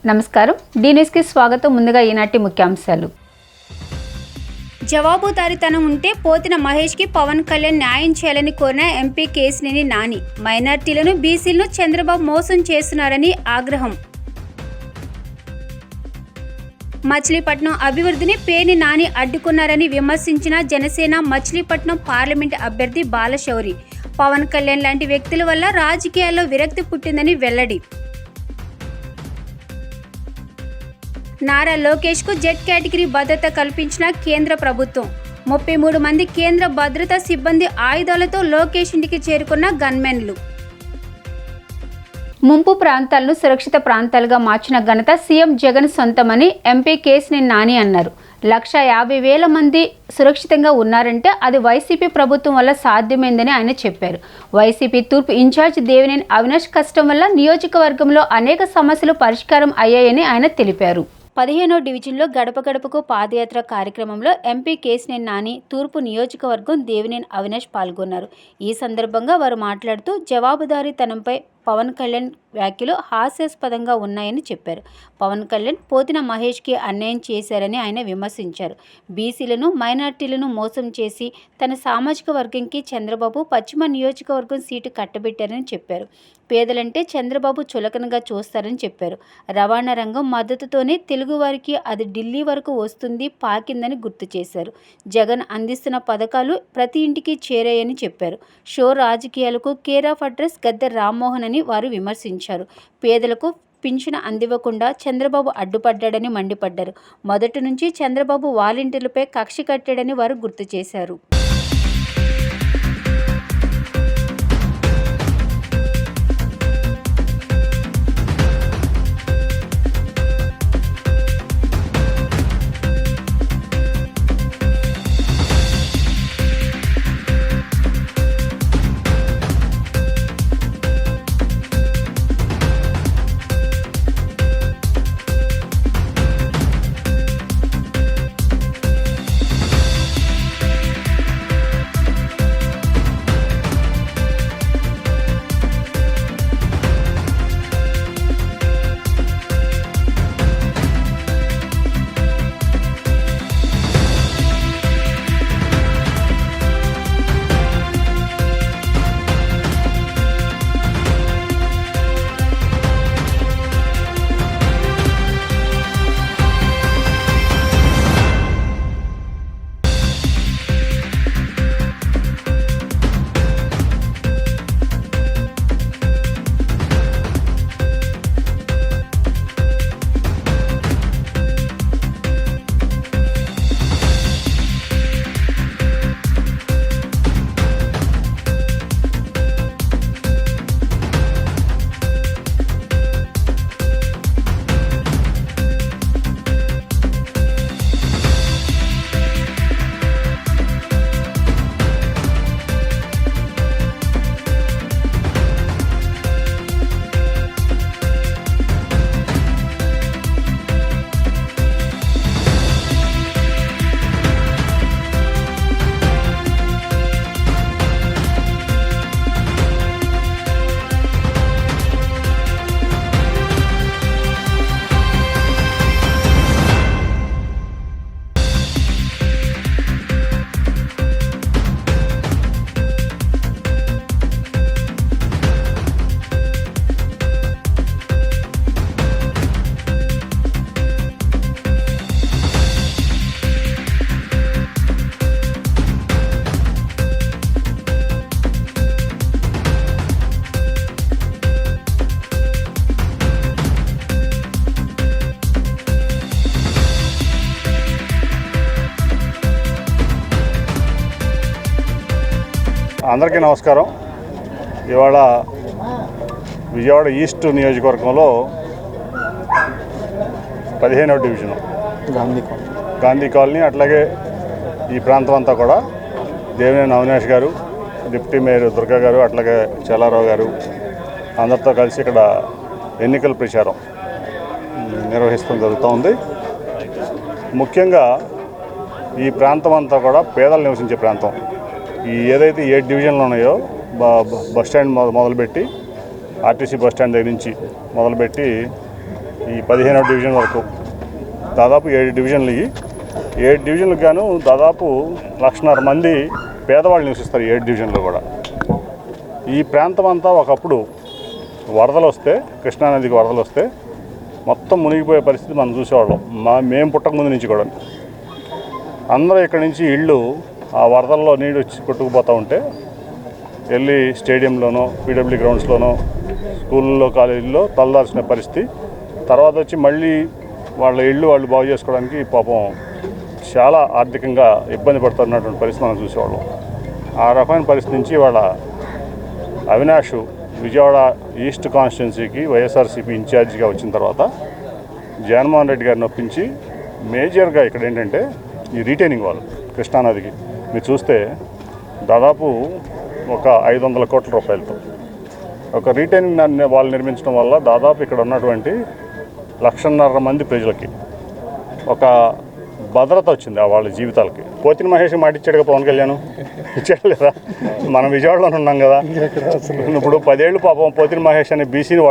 నమస్కారం D news కి స్వాగతం. ముందుగా ఈనాటి ముఖ్యాంశాలు. జవాబుదారీతనం ఉంటే పోతిన మహేష్ కి పవన్ కళ్యాణ్ న్యాయం చేయాలని కోరిన ఎంపీ కేశినేని నాని. మైనార్టీలను బీసీలను చంద్రబాబు మోసం చేస్తున్నారని ఆగ్రహం. మచిలీపట్నం అభివృద్ధిని పేర్ని నాని అడ్డుకున్నారని విమర్శించిన జనసేన మచిలీపట్నం పార్లమెంట్ అభ్యర్థి బాలశౌరి. పవన్ కళ్యాణ్ లాంటి వ్యక్తుల వల్ల రాజకీయాల్లో విరక్తి పుట్టిందని వెల్లడి. నారా లోకేష్ కు జెడ్ కేటగిరీ భద్రత కల్పించిన కేంద్ర ప్రభుత్వం. 33 మంది కేంద్ర భద్రతా సిబ్బంది ఆయుధాలతో లోకేష్ ఇంటికి చేరుకున్న గన్మెన్లు. ముంపు ప్రాంతాలను సురక్షిత ప్రాంతాలుగా మార్చిన ఘనత సీఎం జగన్ సొంతమని ఎంపీ కేశినేని నాని అన్నారు. 150,000 మంది సురక్షితంగా ఉన్నారంటే అది వైసీపీ ప్రభుత్వం వల్ల సాధ్యమైందని ఆయన చెప్పారు. వైసీపీ తూర్పు ఇన్ఛార్జ్ దేవినేని అవినాష్ కష్టం వల్ల నియోజకవర్గంలో అనేక సమస్యలు పరిష్కారం అయ్యాయని ఆయన తెలిపారు. 15వ డివిజన్లో గడప గడపకు పాదయాత్ర కార్యక్రమంలో ఎంపీ కేశినేని నాని, తూర్పు నియోజకవర్గం దేవినేని అవినాష్ పాల్గొన్నారు. ఈ సందర్భంగా వారు మాట్లాడుతూ జవాబుదారీతనంపై పవన్ కళ్యాణ్ వ్యాఖ్యలు హాస్యాస్పదంగా ఉన్నాయని చెప్పారు. పవన్ కళ్యాణ్ పోతిన మహేష్కి అన్యాయం చేశారని ఆయన విమర్శించారు. బీసీలను, మైనార్టీలను మోసం చేసి తన సామాజిక వర్గంకి చంద్రబాబు పశ్చిమ నియోజకవర్గం సీటు కట్టబెట్టారని చెప్పారు. పేదలంటే చంద్రబాబు చులకనగా చూస్తారని చెప్పారు. రవాణా రంగం మద్దతుతోనే తెలుగువారికి అది ఢిల్లీ వరకు వస్తుంది, పాకిందని గుర్తు చేశారు. జగన్ అందిస్తున్న పథకాలు ప్రతి ఇంటికి చేరాయని చెప్పారు. షో రాజకీయాలకు care of address Gadde Rammohan అని వారు విమర్శించారు. పేదలకు పింఛను అందివ్వకుండా చంద్రబాబు అడ్డుపడ్డాడని మండిపడ్డారు. మొదటి నుంచి చంద్రబాబు వాలంటీర్లపై కక్ష కట్టాడని వారు గుర్తు చేశారు. అందరికీ నమస్కారం. ఇవాళ విజయవాడ ఈస్ట్ నియోజకవర్గంలో 15వ డివిజను గాంధీ కాలనీ, అట్లాగే ఈ ప్రాంతం అంతా కూడా దేవినేని అవినాష్ గారు, డిప్యూటీ మేయర్ దుర్గా గారు, అట్లాగే చల్లారావు గారు అందరితో కలిసి ఇక్కడ ఎన్నికల ప్రచారం నిర్వహిస్తూ జరుగుతూ ఉంది. ముఖ్యంగా ఈ ప్రాంతం అంతా కూడా పేదలు నివసించే ప్రాంతం. ఈ ఏదైతే 7 డివిజన్లు ఉన్నాయో బస్ స్టాండ్ మొదలుపెట్టి ఆర్టీసీ బస్ స్టాండ్ దగ్గర నుంచి మొదలుపెట్టి ఈ 15వ డివిజన్ వరకు దాదాపు 7 డివిజన్లు. ఈ 7 డివిజన్లకు గాను దాదాపు 1,50,000 మంది పేదవాళ్ళు నివసిస్తారు 7 డివిజన్లో కూడా. ఈ ప్రాంతం అంతా ఒకప్పుడు వరదలు వస్తే, కృష్ణానదికి వరదలు వస్తే మొత్తం మునిగిపోయే పరిస్థితి మనం చూసేవాళ్ళం. మేము పుట్టక ముందు నుంచి కూడా అందరూ ఇక్కడి నుంచి ఇళ్ళు ఆ వరదల్లో నీళ్ళు వచ్చి కొట్టుకుపోతూ ఉంటే వెళ్ళి స్టేడియంలోనో పీడబ్ల్యూ గ్రౌండ్స్లోనో స్కూల్లో కాలేజీల్లో తలదాల్చిన పరిస్థితి. తర్వాత వచ్చి మళ్ళీ వాళ్ళ ఇళ్ళు వాళ్ళు బాగు చేసుకోవడానికి పాపం చాలా ఆర్థికంగా ఇబ్బంది పడుతున్నటువంటి పరిస్థితి మనం చూసేవాళ్ళం. ఆ రకమైన పరిస్థితి నుంచి వాళ్ళ అవినాష్ విజయవాడ ఈస్ట్ కాన్స్టిట్యున్సీకి వైఎస్ఆర్సీపీ ఇన్ఛార్జిగా వచ్చిన తర్వాత జగన్మోహన్ రెడ్డి గారిని ఒప్పించి మేజర్గా ఇక్కడ ఏంటంటే ఈ రీటైనింగ్ వాల్ కృష్ణానదికి మీరు చూస్తే దాదాపు ఒక 500 కోట్ల రూపాయలతో ఒక రీటైనింగ్ వాల్ నిర్మించడం వల్ల దాదాపు ఇక్కడ ఉన్నటువంటి 1,50,000 మంది ప్రజలకి ఒక భద్రత వచ్చింది ఆ వాళ్ళ జీవితాలకి. పోతిన మహేష్ మాట ఇచ్చాడుగా పవన్ కళ్యాణ్, ఇచ్చాడు లేదా? మనం విజయవాడలోనే ఉన్నాం కదా. ఇప్పుడు 10 ఏళ్ళు పాపం పోతిన మహేష్ అనే బీసీని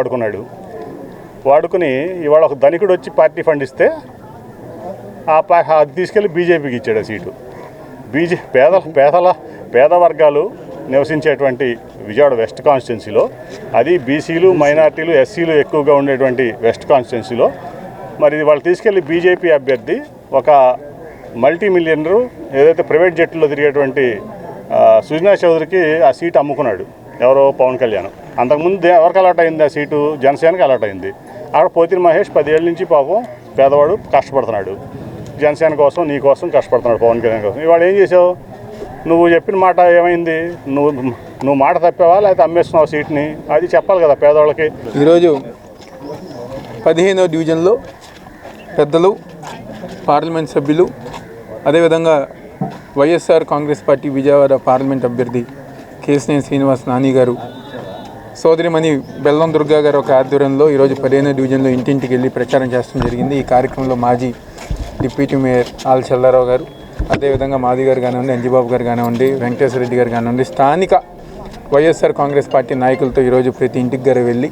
వాడుకుని ఇవాళ ఒక ధనికుడు వచ్చి పార్టీ ఫండ్ ఇస్తే అది తీసుకెళ్ళి బీజేపీకి ఇచ్చాడు ఆ సీటు. పేద వర్గాలు నివసించేటువంటి విజయవాడ వెస్ట్ కాన్స్టిట్యున్సీలో, అది బీసీలు మైనార్టీలు ఎస్సీలు ఎక్కువగా ఉండేటువంటి వెస్ట్ కాన్స్టిట్యున్సీలో మరి వాళ్ళు తీసుకెళ్ళి బీజేపీ అభ్యర్థి ఒక మల్టీ మిలియనరు ఏదైతే ప్రైవేట్ జెట్లో తిరిగేటువంటి సుజనా చౌదరికి ఆ సీటు అమ్ముకున్నాడు ఎవరో పవన్ కళ్యాణ్. అంతకుముందు ఎవరికి అలాట్ అయింది ఆ సీటు? జనసేనకి అలాట్ అయింది. అక్కడ పోతిన మహేష్ 10 ఏళ్ళ నుంచి పాపం పేదవాడు కష్టపడుతున్నాడు, జనసేన కోసం నీ కోసం కష్టపడుతున్నాడు, పవన్ కళ్యాణ్ కోసం. ఇవాళ ఏం చేసావు? నువ్వు చెప్పిన మాట ఏమైంది? నువ్వు మాట తప్పావా లేకపోతే అమ్మేస్తున్నావు సీట్ని? అది చెప్పాలి కదా పేదవాళ్ళకి. ఈరోజు 15వ డివిజన్లో పెద్దలు, పార్లమెంట్ సభ్యులు, అదేవిధంగా వైఎస్ఆర్ కాంగ్రెస్ పార్టీ విజయవాడ పార్లమెంట్ అభ్యర్థి కేశినేని శ్రీనివాస్ నాని గారు, సోదరిమణి బెల్లం దుర్గా గారు ఒక ఆధ్వర్యంలో ఈరోజు 15వ డివిజన్లో ఇంటింటికి వెళ్ళి ప్రచారం చేస్తడం జరిగింది. ఈ కార్యక్రమంలో మాజీ డిప్యూటీ మేయర్ ఆల్ చెల్లారావు గారు, అదేవిధంగా మాది గారు కానివ్వండి, అంజిబాబు గారు కానివ్వండి, వెంకటేశ్వర రెడ్డి గారు కానివ్వండి, స్థానిక వైఎస్ఆర్ కాంగ్రెస్ పార్టీ నాయకులతో ఈరోజు ప్రతి ఇంటికి గారు వెళ్ళి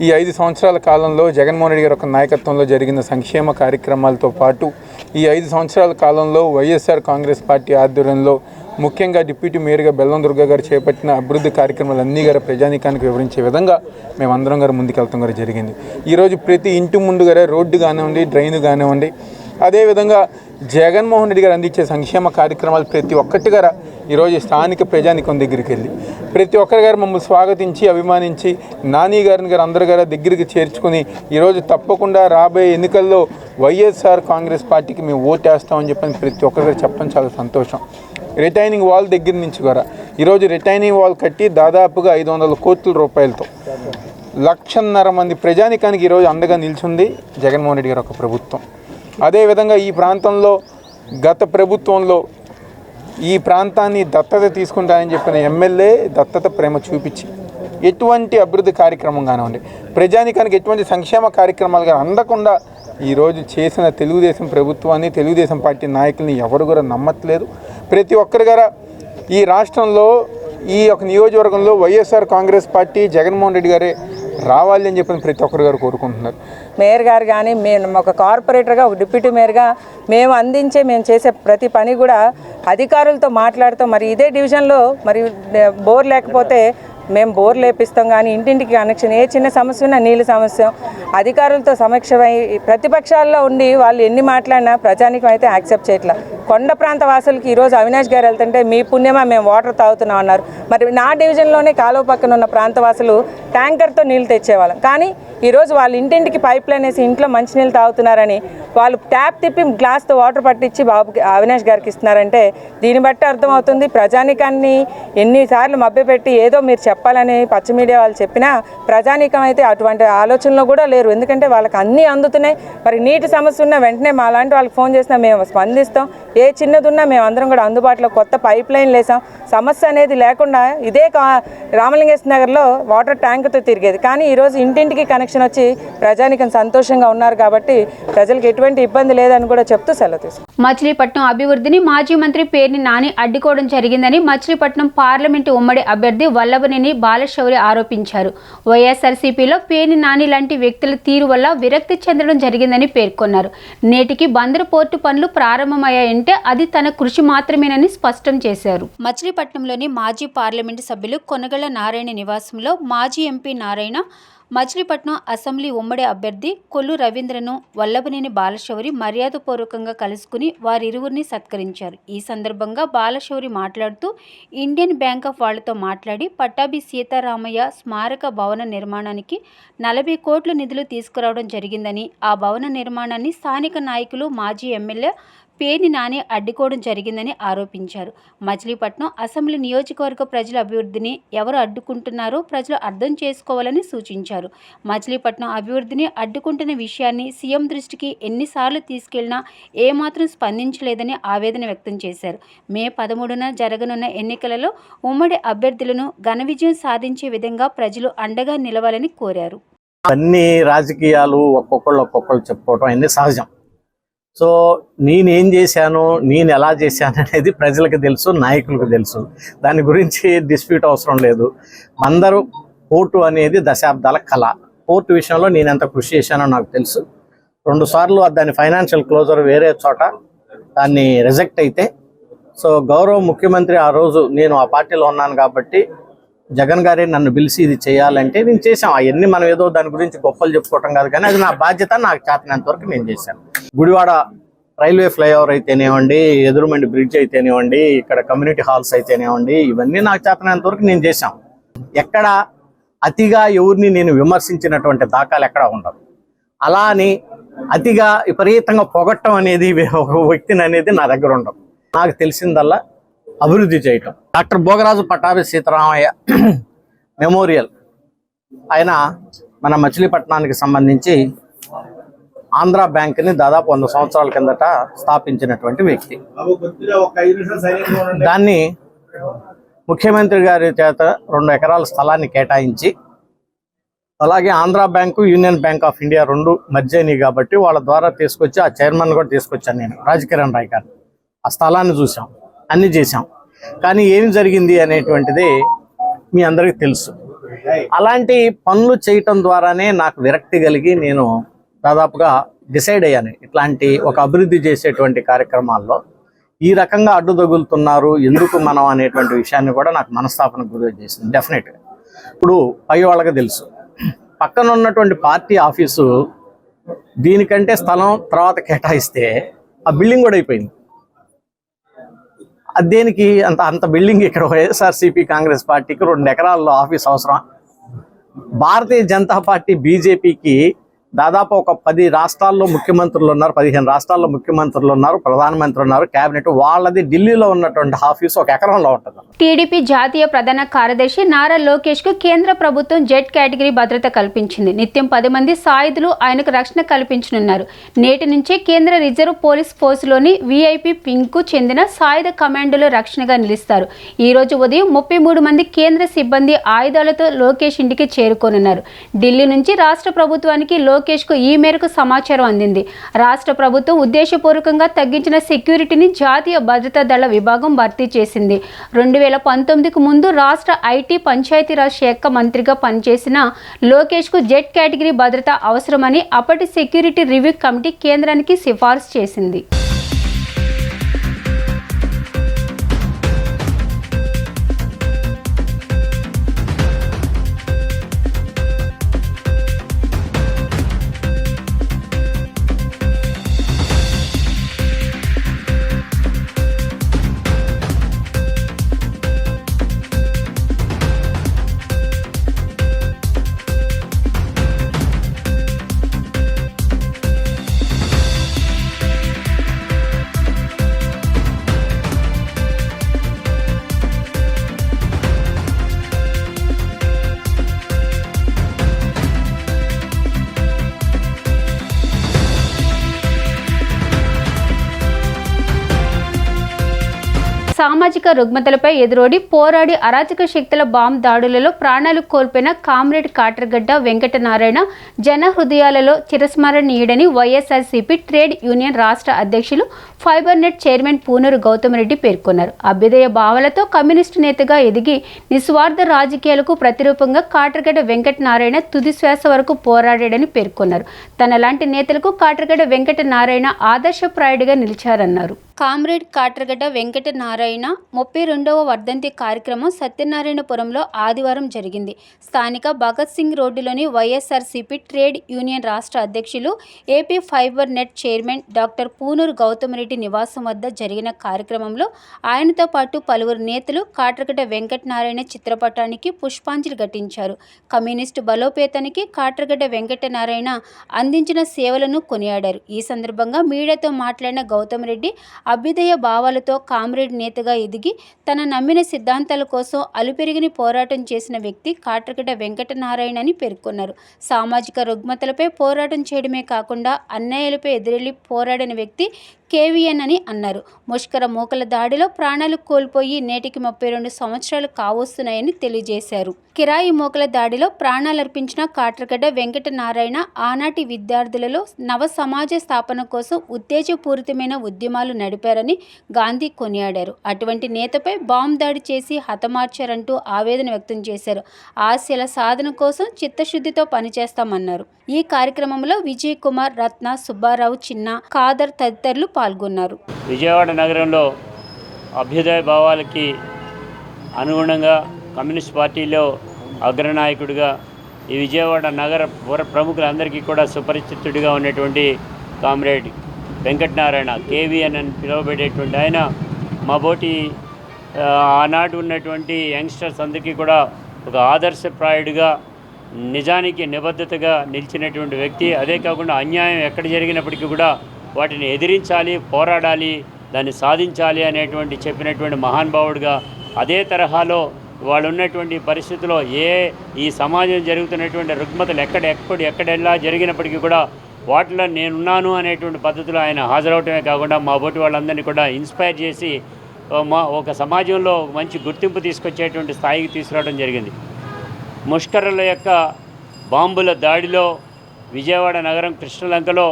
ఈ 5 సంవత్సరాల కాలంలో జగన్మోహన్ రెడ్డి గారి ఒక నాయకత్వంలో జరిగిన సంక్షేమ కార్యక్రమాలతో పాటు ఈ 5 సంవత్సరాల కాలంలో వైఎస్ఆర్ కాంగ్రెస్ పార్టీ ఆధ్వర్యంలో ముఖ్యంగా డిప్యూటీ మేయర్గా బెల్లం దుర్గా గారు చేపట్టిన అభివృద్ధి కార్యక్రమాలన్నీ గారు ప్రజానీకానికి వివరించే విధంగా మేమందరం గారు ముందుకెళ్తాం గారు జరిగింది. ఈరోజు ప్రతి ఇంటి ముందు గారే రోడ్డు కానివ్వండి, డ్రైన్ కానివ్వండి, అదేవిధంగా జగన్మోహన్ రెడ్డి గారు అందించే సంక్షేమ కార్యక్రమాలు ప్రతి ఒక్కటి గారు ఈరోజు స్థానిక ప్రజానీకం దగ్గరికి వెళ్ళి ప్రతి ఒక్కరి గారు మమ్మల్ని స్వాగతించి అభిమానించి నాని గారిని గారు అందరి గారు దగ్గరికి చేర్చుకొని ఈరోజు తప్పకుండా రాబోయే ఎన్నికల్లో వైఎస్ఆర్ కాంగ్రెస్ పార్టీకి మేము ఓటేస్తామని చెప్పని ప్రతి ఒక్కరి చెప్పడం చాలా సంతోషం. రిటైనింగ్ వాల్ దగ్గర నుంచి కూడా ఈరోజు రిటైనింగ్ వాల్ కట్టి దాదాపుగా 500 కోట్ల రూపాయలతో 1,50,000 మంది ప్రజానీకానికి ఈరోజు అండగా నిలిచింది జగన్మోహన్ రెడ్డి గారు ఒక ప్రభుత్వం. అదేవిధంగా ఈ ప్రాంతంలో గత ప్రభుత్వంలో ఈ ప్రాంతాన్ని దత్తత తీసుకుంటానని చెప్పిన ఎమ్మెల్యే దత్తత ప్రేమ చూపించి ఎటువంటి అభివృద్ధి కార్యక్రమం కానివ్వండి, ప్రజానీకానికి ఎటువంటి సంక్షేమ కార్యక్రమాలు కానీ అందకుండా ఈరోజు చేసిన తెలుగుదేశం ప్రభుత్వాన్ని, తెలుగుదేశం పార్టీ నాయకుల్ని ఎవరు కూడా నమ్మట్లేదు. ప్రతి ఒక్కరి గారు ఈ రాష్ట్రంలో ఈ యొక్క నియోజకవర్గంలో వైఎస్ఆర్ కాంగ్రెస్ పార్టీ జగన్మోహన్ రెడ్డి గారే రావాలి అని చెప్పి ప్రతి ఒక్కరు గారు కోరుకుంటున్నారు. మేయర్ గారు కానీ మేము ఒక కార్పొరేటర్గా, ఒక డిప్యూటీ మేయర్గా మేము చేసే ప్రతి పని కూడా అధికారులతో మాట్లాడుతాం. మరి ఇదే డివిజన్లో మరి బోర్ లేకపోతే మేము బోర్లు లేపిస్తాం, కానీ ఇంటింటికి కనెక్షన్, ఏ చిన్న సమస్య ఉన్నా నీళ్ళ సమస్య అధికారులతో సమక్షమై ప్రతిపక్షాల్లో ఉండి వాళ్ళు ఎన్ని మాట్లాడినా ప్రజానికం అయితే యాక్సెప్ట్ చేయట్లా. కొండ ప్రాంత వాసులకి ఈరోజు అవినాష్ గారు వెళ్తుంటే మీ పుణ్యమా మేము వాటర్ తాగుతున్నాం అన్నారు. మరి నా డివిజన్లోనే కాలువ పక్కన ఉన్న ప్రాంతవాసులు ట్యాంకర్తో నీళ్ళు తెచ్చేవాళ్ళం, కానీ ఈరోజు వాళ్ళు ఇంటింటికి పైప్ లైన్ వేసి ఇంట్లో మంచినీళ్ళు తాగుతున్నారని వాళ్ళు ట్యాప్ తిప్పి గ్లాస్తో వాటర్ పట్టించి బాబుకి అవినాష్ గారికి ఇస్తున్నారంటే దీన్ని బట్టి అర్థమవుతుంది ప్రజానీకాన్ని ఎన్నిసార్లు మభ్యపెట్టి ఏదో మీరు చెప్పాలని పచ్చ మీడియా వాళ్ళు చెప్పినా ప్రజానీకం అయితే అటువంటి ఆలోచనలో కూడా లేరు. ఎందుకంటే వాళ్ళకి అన్నీ అందుతున్నాయి. మరి నీటి సమస్య ఉన్న వెంటనే మా లాంటి వాళ్ళకి ఫోన్ చేసినా మేము స్పందిస్తాం. ఏ చిన్నదున్నా మేము అందరం కూడా అందుబాటులో కొత్త పైప్ లైన్లు వేసాం. సమస్య అనేది లేకుండా ఇదే రామలింగేశ్వర నగర్లో వాటర్ ట్యాంకుతో తిరిగేది, కానీ ఈరోజు ఇంటింటికి కనెక్షన్ వచ్చి ప్రజానికం సంతోషంగా ఉన్నారు కాబట్టి ప్రజలకు ఎటువంటి ఇబ్బంది లేదని కూడా చెప్తూ సెలవు తీసుకుంటాం. మచిలీపట్నం అభివృద్ధిని మాజీ మంత్రి పేర్ని నాని అడ్డుకోవడం జరిగిందని మచిలీపట్నం పార్లమెంటు ఉమ్మడి అభ్యర్థి వల్లభనేని బాలశౌరి ఆరోపించారు. వైఎస్ఆర్సీపీలో పేర్ని నాని లాంటి వ్యక్తుల తీరు వల్ల విరక్తి చెందడం జరిగిందని పేర్కొన్నారు. నేటికి బందరు పోర్టు పనులు ప్రారంభమయ్యాయంటే అది తన కృషి మాత్రమేనని స్పష్టం చేశారు. మచిలీపట్నంలోని మాజీ పార్లమెంటు సభ్యులు కొనగళ్ల నారాయణ నివాసంలో మాజీ ఎంపీ నారాయణ, మచిలీపట్నం అసెంబ్లీ ఉమ్మడి అభ్యర్థి కొల్లు రవీంద్రను వల్లభనేని బాలశౌరి మర్యాదపూర్వకంగా కలుసుకుని వారిరువురిని సత్కరించారు. ఈ సందర్భంగా బాలశౌరి మాట్లాడుతూ ఇండియన్ బ్యాంక్ ఆఫ్ వాళ్ళతో మాట్లాడి పట్టాభి సీతారామయ్య స్మారక భవన నిర్మాణానికి 40 కోట్ల నిధులు తీసుకురావడం జరిగిందని, ఆ భవన నిర్మాణాన్ని స్థానిక నాయకులు మాజీ ఎమ్మెల్యే పేర్ని నాని అడ్డుకోవడం జరిగిందని ఆరోపించారు. మచిలీపట్నం అసెంబ్లీ నియోజకవర్గ ప్రజల అభివృద్ధిని ఎవరు అడ్డుకుంటున్నారో ప్రజలు అర్థం చేసుకోవాలని సూచించారు. మచిలీపట్నం అభివృద్ధిని అడ్డుకుంటున్న విషయాన్ని సీఎం దృష్టికి ఎన్నిసార్లు తీసుకెళ్లినా ఏమాత్రం స్పందించలేదని ఆవేదన వ్యక్తం చేశారు. మే 13న జరగనున్న ఎన్నికలలో ఉమ్మడి అభ్యర్థులను ఘన విజయం సాధించే విధంగా ప్రజలు అండగా నిలవాలని కోరారు. అన్ని రాజకీయాలు ఒక్కొక్కళ్ళు చెప్పుకోవటం అన్ని సహజం. సో నేనేం చేశాను, నేను ఎలా చేశాను అనేది ప్రజలకు తెలుసు, నాయకులకు తెలుసు. దాని గురించి డిస్ప్యూట్ అవసరం లేదు. అందరూ పోర్టు అనేది దశాబ్దాల కళ. పోర్టు విషయంలో నేను ఎంత కృషి చేశానో నాకు తెలుసు. 2 సార్లు దాని ఫైనాన్షియల్ క్లోజర్ వేరే చోట దాన్ని రిజెక్ట్ అయితే, సో గౌరవ ముఖ్యమంత్రి ఆ రోజు నేను ఆ పార్టీలో ఉన్నాను కాబట్టి జగన్ గారే నన్ను పిలిచి ఇది చేయాలంటే నేను చేశాను. అవన్నీ మనం ఏదో దాని గురించి గొప్పలు చెప్పుకోవటం కాదు, కానీ అది నా బాధ్యత. నాకు చేతనంత వరకు నేను చేశాను. గుడివాడ రైల్వే ఫ్లైఓవర్ అయితేనేవ్వండి, ఎదురుమండి బ్రిడ్జ్ అయితేనేవ్వండి, ఇక్కడ కమ్యూనిటీ హాల్స్ అయితేనేవ్వండి, ఇవన్నీ నాకు చేతనంత వరకు నేను చేశాం. ఎక్కడ అతిగా ఎవరిని నేను విమర్శించినటువంటి దాఖలు ఎక్కడ ఉండదు. అలా అని అతిగా విపరీతంగా పొగట్టం అనేది ఒక వ్యక్తిని అనేది నా దగ్గర ఉండదు. నాకు తెలిసిందల్లా అభివృద్ధి చేయటం. డాక్టర్ భోగరాజు పట్టాభి సీతారామయ్య మెమోరియల్ ఆయన మన మచిలీపట్నానికి సంబంధించి ఆంధ్ర బ్యాంక్ని దాదాపు 100 సంవత్సరాల కిందట స్థాపించినటువంటి వ్యక్తి. దాన్ని ముఖ్యమంత్రి గారి చేత 2 ఎకరాల స్థలాన్ని కేటాయించి, అలాగే Andhra bank, union bank of India 2 మధ్యని కాబట్టి వాళ్ళ ద్వారా తీసుకొచ్చి ఆ చైర్మన్ కూడా తీసుకొచ్చాను నేను, రాజకిరణ్ రాయ్ గారు. ఆ స్థలాన్ని చూసాం, అన్ని చేశాం. కానీ ఏం జరిగింది అనేటువంటిది మీ అందరికీ తెలుసు. అలాంటి పనులు చేయటం ద్వారానే నాకు విరక్తి కలిగి నేను దాదాపుగా డిసైడ్ అయ్యాను, ఇట్లాంటి ఒక అభివృద్ధి చేసేటువంటి కార్యక్రమాల్లో ఈ రకంగా అడ్డు తగులుతున్నారు ఎందుకు మనం అనేటువంటి విషయాన్ని కూడా నాకు మనస్తాపనకు గురి చేసింది. డెఫినెట్గా ఇప్పుడు పై వాళ్ళకి తెలుసు, పక్కన ఉన్నటువంటి పార్టీ ఆఫీసు దీనికంటే స్థలం తర్వాత కేటాయిస్తే ఆ బిల్డింగ్ కూడా అయిపోయింది. దేనికి అంత బిల్డింగ్ ఇక్కడ వైఎస్ఆర్సీపీ కాంగ్రెస్ పార్టీకి 2 ఎకరాల్లో ఆఫీస్ అవసరం. భారతీయ జనతా పార్టీ బీజేపీకి దాదాపు ఒక 10 రాష్ట్రాల్లో ముఖ్యమంత్రులు ఉన్నారు, 15 రాష్ట్రాల్లో ముఖ్యమంత్రులు ఉన్నారు, ప్రధానమంత్రి ఉన్నారు, కేబినెట్. వాళ్ళది ఢిల్లీలో ఉన్నటువంటి ఆఫీస్ 1 ఎకరంలో ఉంటుంది. టీడీపీ జాతీయ ప్రధాన కార్యదర్శి నారా లోకేష్ కు కేంద్ర ప్రభుత్వం జెడ్ కేటగిరీ భద్రత కల్పించింది. నిత్యం 10 మంది సాయుధులు ఆయనకు రక్షణ కల్పించనున్నారు. నేటి నుంచే కేంద్ర రిజర్వ్ పోలీస్ ఫోర్సులోని వీఐపీ వింగ్ కు చెందిన సాయుధ కమాండోలు రక్షణగా నిలుస్తారు. ఈ రోజు ఉదయం 33 మంది కేంద్ర సిబ్బంది ఆయుధాలతో లోకేష్ ఇంటికి చేరుకోనున్నారు. ఢిల్లీ నుంచి రాష్ట్ర ప్రభుత్వానికి లోకేష్ కు ఈ మేరకు సమాచారం అందింది. రాష్ట్ర ప్రభుత్వం ఉద్దేశపూర్వకంగా తగ్గించిన సెక్యూరిటీని జాతీయ భద్రతా దళ విభాగం భర్తీ చేసింది. 2019కు ముందు రాష్ట్ర ఐటీ పంచాయతీరాజ్ శాఖ మంత్రిగా పనిచేసిన లోకేష్ కు జెడ్ కేటగిరీ భద్రత అవసరమని అప్పటి సెక్యూరిటీ రివ్యూ కమిటీ కేంద్రానికి సిఫార్సు చేసింది. సామాజిక రుగ్మతలపై ఎదురోడి పోరాడి అరాచక శక్తుల బాంబ్ దాడులలో ప్రాణాలు కోల్పోయిన కామ్రేడ్ కాట్రగడ్డ వెంకటనారాయణ జన హృదయాలలో చిరస్మరణీయుడని వైఎస్ఆర్సీపీ ట్రేడ్ యూనియన్ రాష్ట్ర అధ్యక్షులు fibre net chairman Punuru Gautham Reddy పేర్కొన్నారు. అభ్యుదయ భావాలతో కమ్యూనిస్టు నేతగా ఎదిగి నిస్వార్థ రాజకీయాలకు ప్రతిరూపంగా కాట్రగడ్డ వెంకటనారాయణ తుది శ్వాస వరకు పోరాడాడని పేర్కొన్నారు. తనలాంటి నేతలకు కాట్రగడ్డ వెంకటనారాయణ ఆదర్శప్రాయుడిగా నిలిచారన్నారు. కామ్రేడ్ కాట్రగడ్డ వెంకటనారాయణ 32వ వర్ధంతి కార్యక్రమం సత్యనారాయణపురంలో ఆదివారం జరిగింది. స్థానిక భగత్ సింగ్ రోడ్డులోని వైఎస్ఆర్సీపీ ట్రేడ్ యూనియన్ రాష్ట్ర అధ్యక్షులు AP fibre net chairman doctor Punuru Gautama Reddy నివాసం వద్ద జరిగిన కార్యక్రమంలో ఆయనతో పాటు పలువురు నేతలు కాట్రగడ్డ వెంకటనారాయణ చిత్రపటానికి పుష్పాంజలి ఘటించారు. కమ్యూనిస్టు బలోపేతానికి కాట్రగడ్డ వెంకటనారాయణ అందించిన సేవలను కొనియాడారు. ఈ సందర్భంగా మీడియాతో మాట్లాడిన గౌతమరెడ్డి అభ్యుదయ భావాలతో కామ్రేడ్ నేతగా ఎదిగి తన నమ్మిన సిద్ధాంతాల కోసం అలుపెరిగిని పోరాటం చేసిన వ్యక్తి కాట్రగడ్డ వెంకటనారాయణ అని పేర్కొన్నారు. సామాజిక రుగ్మతలపై పోరాటం చేయడమే కాకుండా అన్యాయాలపై ఎదురెళ్లి పోరాడిన వ్యక్తి కేవీఎన్ అని అన్నారు. ముష్కర మూకల దాడిలో ప్రాణాలు కోల్పోయి నేటికి 32 సంవత్సరాలు కావస్తున్నాయని తెలియజేశారు. కిరాయి మూకల దాడిలో ప్రాణాలర్పించిన కాట్రగడ్డ వెంకటనారాయణ ఆనాటి విద్యార్థులలో నవ సమాజ స్థాపన కోసం ఉత్తేజపూరితమైన ఉద్యమాలు నడిపారని గాంధీ కొనియాడారు. అటువంటి నేతపై బాంబు దాడి చేసి హతమార్చారంటూ ఆవేదన వ్యక్తం చేశారు. ఆశయాల సాధన కోసం చిత్తశుద్ధితో పనిచేస్తామన్నారు. ఈ కార్యక్రమంలో విజయ్ కుమార్, రత్న, సుబ్బారావు, చిన్న, ఖాదర్ తదితరులు పాల్గొన్నారు. విజయవాడ నగరంలో అభ్యుదయ భావాలకి అనుగుణంగా కమ్యూనిస్ట్ పార్టీలో అగ్రనాయకుడిగా ఈ విజయవాడ నగర ప్రముఖులందరికీ కూడా సుపరిచితుడిగా ఉన్నటువంటి కామ్రేడ్ వెంకటనారాయణ కేవీఎన్ అని పిలువబడేటువంటి ఆయన మా బోటి ఆనాడు ఉన్నటువంటి యంగ్స్టర్స్ అందరికీ కూడా ఒక ఆదర్శప్రాయుడిగా నిజానికి నిబద్ధతగా నిలిచినటువంటి వ్యక్తి. అదే కాకుండా అన్యాయం ఎక్కడ జరిగినప్పటికీ కూడా వాటిని ఎదిరించాలి, పోరాడాలి, దాన్ని సాధించాలి అనేటువంటి చెప్పినటువంటి మహానుభావుడిగా, అదే తరహాలో వాళ్ళు ఉన్నటువంటి పరిస్థితుల్లో ఈ సమాజం జరుగుతున్నటువంటి రుగ్మతలు ఎక్కడెలా జరిగినప్పటికీ కూడా వాటిలో నేనున్నాను అనేటువంటి పద్ధతిలో ఆయన హాజరవటమే కాకుండా మా బోటి వాళ్ళందరినీ కూడా ఇన్స్పైర్ చేసి ఒక సమాజంలో మంచి గుర్తింపు తీసుకొచ్చేటువంటి స్థాయికి తీసుకురావడం జరిగింది. ముష్కరుల యొక్క బాంబుల దాడిలో విజయవాడ నగరం కృష్ణలంకలో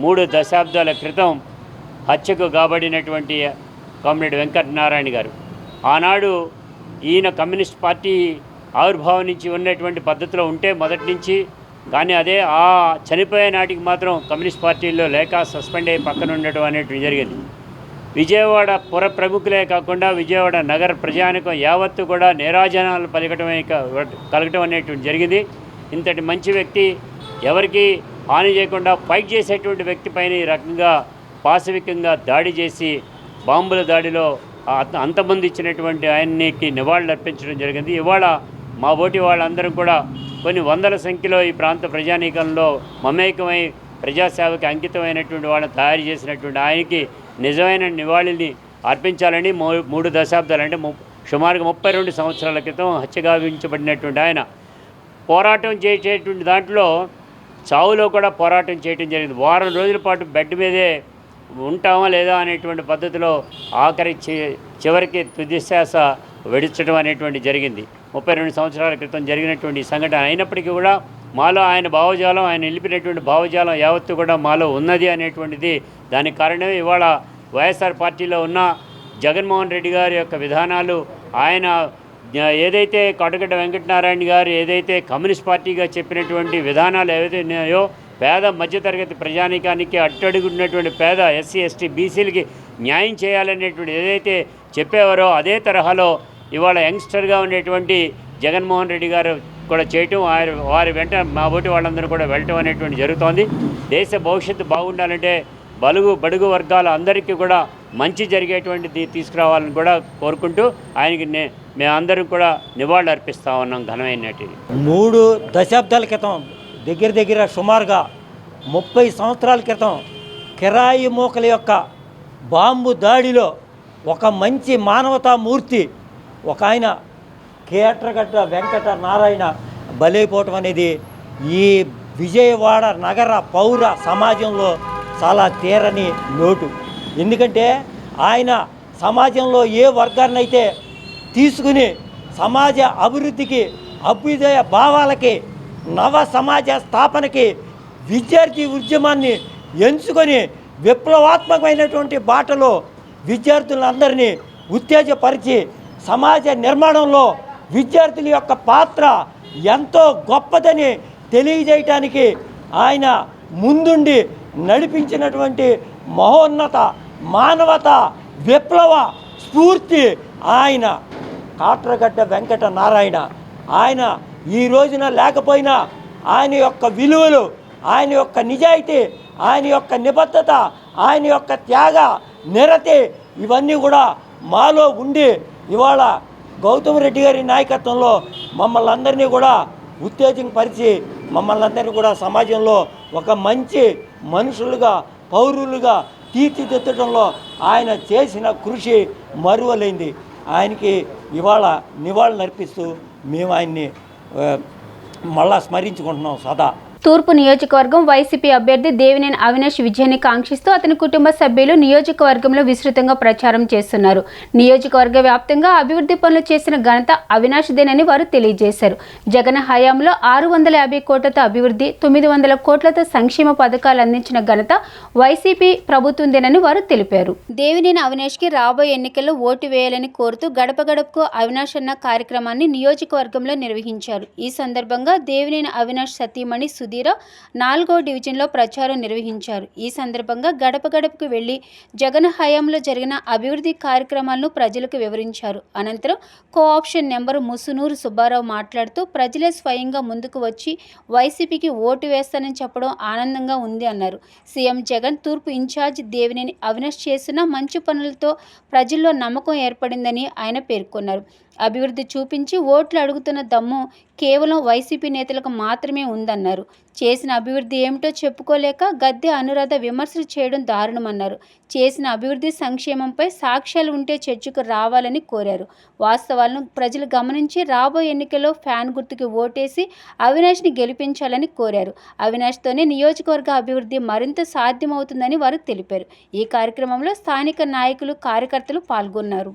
3 దశాబ్దాల క్రితం హత్యకు కాబడినటువంటి కామ్రేడ్ వెంకటనారాయణ గారు ఆనాడు ఈయన కమ్యూనిస్ట్ పార్టీ ఆవిర్భావం నుంచి ఉన్నటువంటి పద్ధతిలో ఉంటే మొదటి నుంచి, కానీ అదే ఆ చనిపోయే నాటికి మాత్రం కమ్యూనిస్ట్ పార్టీలో లేక సస్పెండ్ అయ్యి పక్కన ఉండటం అనేటువంటి జరిగింది. విజయవాడ పుర ప్రముఖులే కాకుండా విజయవాడ నగర ప్రజానికం యావత్తు కూడా నీరాజనాలు కలగటం అనేటువంటి జరిగింది. ఇంతటి మంచి వ్యక్తి ఎవరికి హాని చేయకుండా ఫైట్ చేసేటువంటి వ్యక్తి పైన ఈ రకంగా పాశవికంగా దాడి చేసి బాంబుల దాడిలో అంతమంది ఇచ్చినటువంటి ఆయనకి నివాళులు అర్పించడం జరిగింది. ఇవాళ మా బోటి వాళ్ళందరం కూడా కొన్ని వందల సంఖ్యలో ఈ ప్రాంత ప్రజానీకంలో మమేకమై ప్రజాసేవకి అంకితమైనటువంటి వాళ్ళని తయారు చేసినటువంటి ఆయనకి నిజమైన నివాళిని అర్పించాలని 3 దశాబ్దాలు అంటే సుమారుగా 32 సంవత్సరాల క్రితం హత్యగావించబడినటువంటి ఆయన పోరాటం చేసేటువంటి దాంట్లో చావులో కూడా పోరాటం చేయడం జరిగింది. వారం రోజుల పాటు బెడ్ మీదే ఉంటామా లేదా అనేటువంటి పద్ధతిలో ఆఖరి చివరికి తుదిశ్వాస విడిచడం అనేటువంటి జరిగింది. 32 సంవత్సరాల క్రితం జరిగినటువంటి సంఘటన అయినప్పటికీ కూడా మాలో ఆయన భావజాలం, ఆయన నిలిపినటువంటి భావజాలం యావత్తు కూడా మాలో ఉన్నది అనేటువంటిది. దానికి కారణమే ఇవాళ వైఎస్ఆర్ పార్టీలో ఉన్న జగన్మోహన్ రెడ్డి గారి యొక్క విధానాలు, ఆయన ఏదైతే కాట్రగడ్డ వెంకటనారాయణ గారు ఏదైతే కమ్యూనిస్ట్ పార్టీగా చెప్పినటువంటి విధానాలు ఏవైతే ఉన్నాయో పేద మధ్యతరగతి ప్రజానీకానికి అట్టడుగున్నటువంటి పేద ఎస్సీ ఎస్టీ బీసీలకి న్యాయం చేయాలనేటువంటి ఏదైతే చెప్పేవారో అదే తరహాలో ఇవాళ యంగ్స్టర్గా ఉండేటువంటి జగన్మోహన్ రెడ్డి గారు కూడా చేయటం, వారి వెంట మా బోటి వాళ్ళందరూ కూడా వెళ్ళటం అనేటువంటి జరుగుతోంది. దేశ భవిష్యత్తు బాగుండాలంటే బడుగు వర్గాల అందరికీ కూడా మంచి జరిగేటువంటిది తీసుకురావాలని కూడా కోరుకుంటూ ఆయనకి మేమందరం కూడా నివాళులు అర్పిస్తూ ఉన్నాం. ఘనమైనటి 3 దశాబ్దాల క్రితం దగ్గర సుమారుగా 30 సంవత్సరాల క్రితం కిరాయి మూకల యొక్క బాంబు దాడిలో ఒక మంచి మానవతామూర్తి ఒక ఆయన కాట్రగడ్డ వెంకట నారాయణ బలైపోవటం అనేది ఈ విజయవాడ నగర పౌర సమాజంలో చాలా తీరని లోటు. ఎందుకంటే ఆయన సమాజంలో ఏ వర్గాన్నైతే తీసుకుని సమాజ అభివృద్ధికి, అభ్యుదయ భావాలకి, నవ సమాజ స్థాపనకి విద్యార్థి ఉద్యమాన్ని ఎంచుకొని విప్లవాత్మకమైనటువంటి బాటలో విద్యార్థులందరినీ ఉత్తేజపరిచి సమాజ నిర్మాణంలో విద్యార్థుల యొక్క పాత్ర ఎంతో గొప్పదని తెలియజేయటానికి ఆయన ముందుండి నడిపించినటువంటి మహోన్నత మానవత విప్లవ స్ఫూర్తి ఆయన కాట్రగడ్డ వెంకట నారాయణ. ఆయన ఈ రోజున లేకపోయినా ఆయన యొక్క విలువలు, ఆయన యొక్క నిజాయితీ, ఆయన యొక్క నిబద్ధత, ఆయన యొక్క త్యాగ నిరతి ఇవన్నీ కూడా మాలో ఉండి ఇవాళ గౌతమ్ రెడ్డి గారి నాయకత్వంలో మమ్మల్ని అందరినీ కూడా ఉత్తేజపరిచి మమ్మల్ని అందరినీ కూడా సమాజంలో ఒక మంచి మనుషులుగా, పౌరులుగా తీర్చిదిద్దడంలో ఆయన చేసిన కృషి మరువలేంది. ఆయనకి ఇవాళ నివాళులు అర్పిస్తూ మేము ఆయన్ని మళ్ళా స్మరించుకుంటున్నాం సదా. తూర్పు నియోజకవర్గం వైసీపీ అభ్యర్థి దేవినేని అవినాష్ విజయాన్ని కాంక్షిస్తూ అతని కుటుంబ సభ్యులు నియోజకవర్గంలో విస్తృతంగా ప్రచారం చేస్తున్నారు. నియోజకవర్గ వ్యాప్తంగా అభివృద్ధి పనులు చేసిన ఘనత అవినాష్దేనని వారు తెలియజేశారు. జగన్ హయాంలో 650 కోట్లతో అభివృద్ధి, 900 కోట్లతో సంక్షేమ పథకాలు అందించిన ఘనత వైసీపీ ప్రభుత్వందేనని వారు తెలిపారు. దేవినేని అవినాష్కి రాబోయే ఎన్నికల్లో ఓటు వేయాలని కోరుతూ గడప గడపకు అవినాష్ అన్న కార్యక్రమాన్ని నియోజకవర్గంలో నిర్వహించారు. ఈ సందర్భంగా దేవినేని అవినాష్ సతీమణి సుధీర 4వ డివిజన్లో ప్రచారం నిర్వహించారు. ఈ సందర్భంగా గడప గడపకు వెళ్లి జగన్ హయాంలో జరిగిన అభివృద్ధి కార్యక్రమాలను ప్రజలకు వివరించారు. అనంతరం కోఆప్షన్ నెంబర్ ముసునూరు సుబ్బారావు మాట్లాడుతూ ప్రజలే స్వయంగా ముందుకు వచ్చి వైసీపీకి ఓటు వేస్తానని చెప్పడం ఆనందంగా ఉంది అన్నారు. సీఎం జగన్ తూర్పు ఇన్ఛార్జ్ దేవినేని అవినాష్ చేసిన మంచి పనులతో ప్రజల్లో నమ్మకం ఏర్పడిందని ఆయన పేర్కొన్నారు. అభివృద్ధి చూపించి ఓట్లు అడుగుతున్న దమ్ము కేవలం వైసీపీ నేతలకు మాత్రమే ఉందన్నారు. చేసిన అభివృద్ధి ఏమిటో చెప్పుకోలేక గద్దె అనురాధ విమర్శలు చేయడం దారుణమన్నారు. చేసిన అభివృద్ధి సంక్షేమంపై సాక్ష్యాలు ఉంటే చర్చకు రావాలని కోరారు. వాస్తవాలను ప్రజలు గమనించి రాబోయే ఎన్నికల్లో ఫ్యాన్ గుర్తుకి ఓటేసి అవినాష్ని గెలిపించాలని కోరారు. అవినాష్తోనే నియోజకవర్గ అభివృద్ధి మరింత సాధ్యమవుతుందని వారు తెలిపారు. ఈ కార్యక్రమంలో స్థానిక నాయకులు, కార్యకర్తలు పాల్గొన్నారు.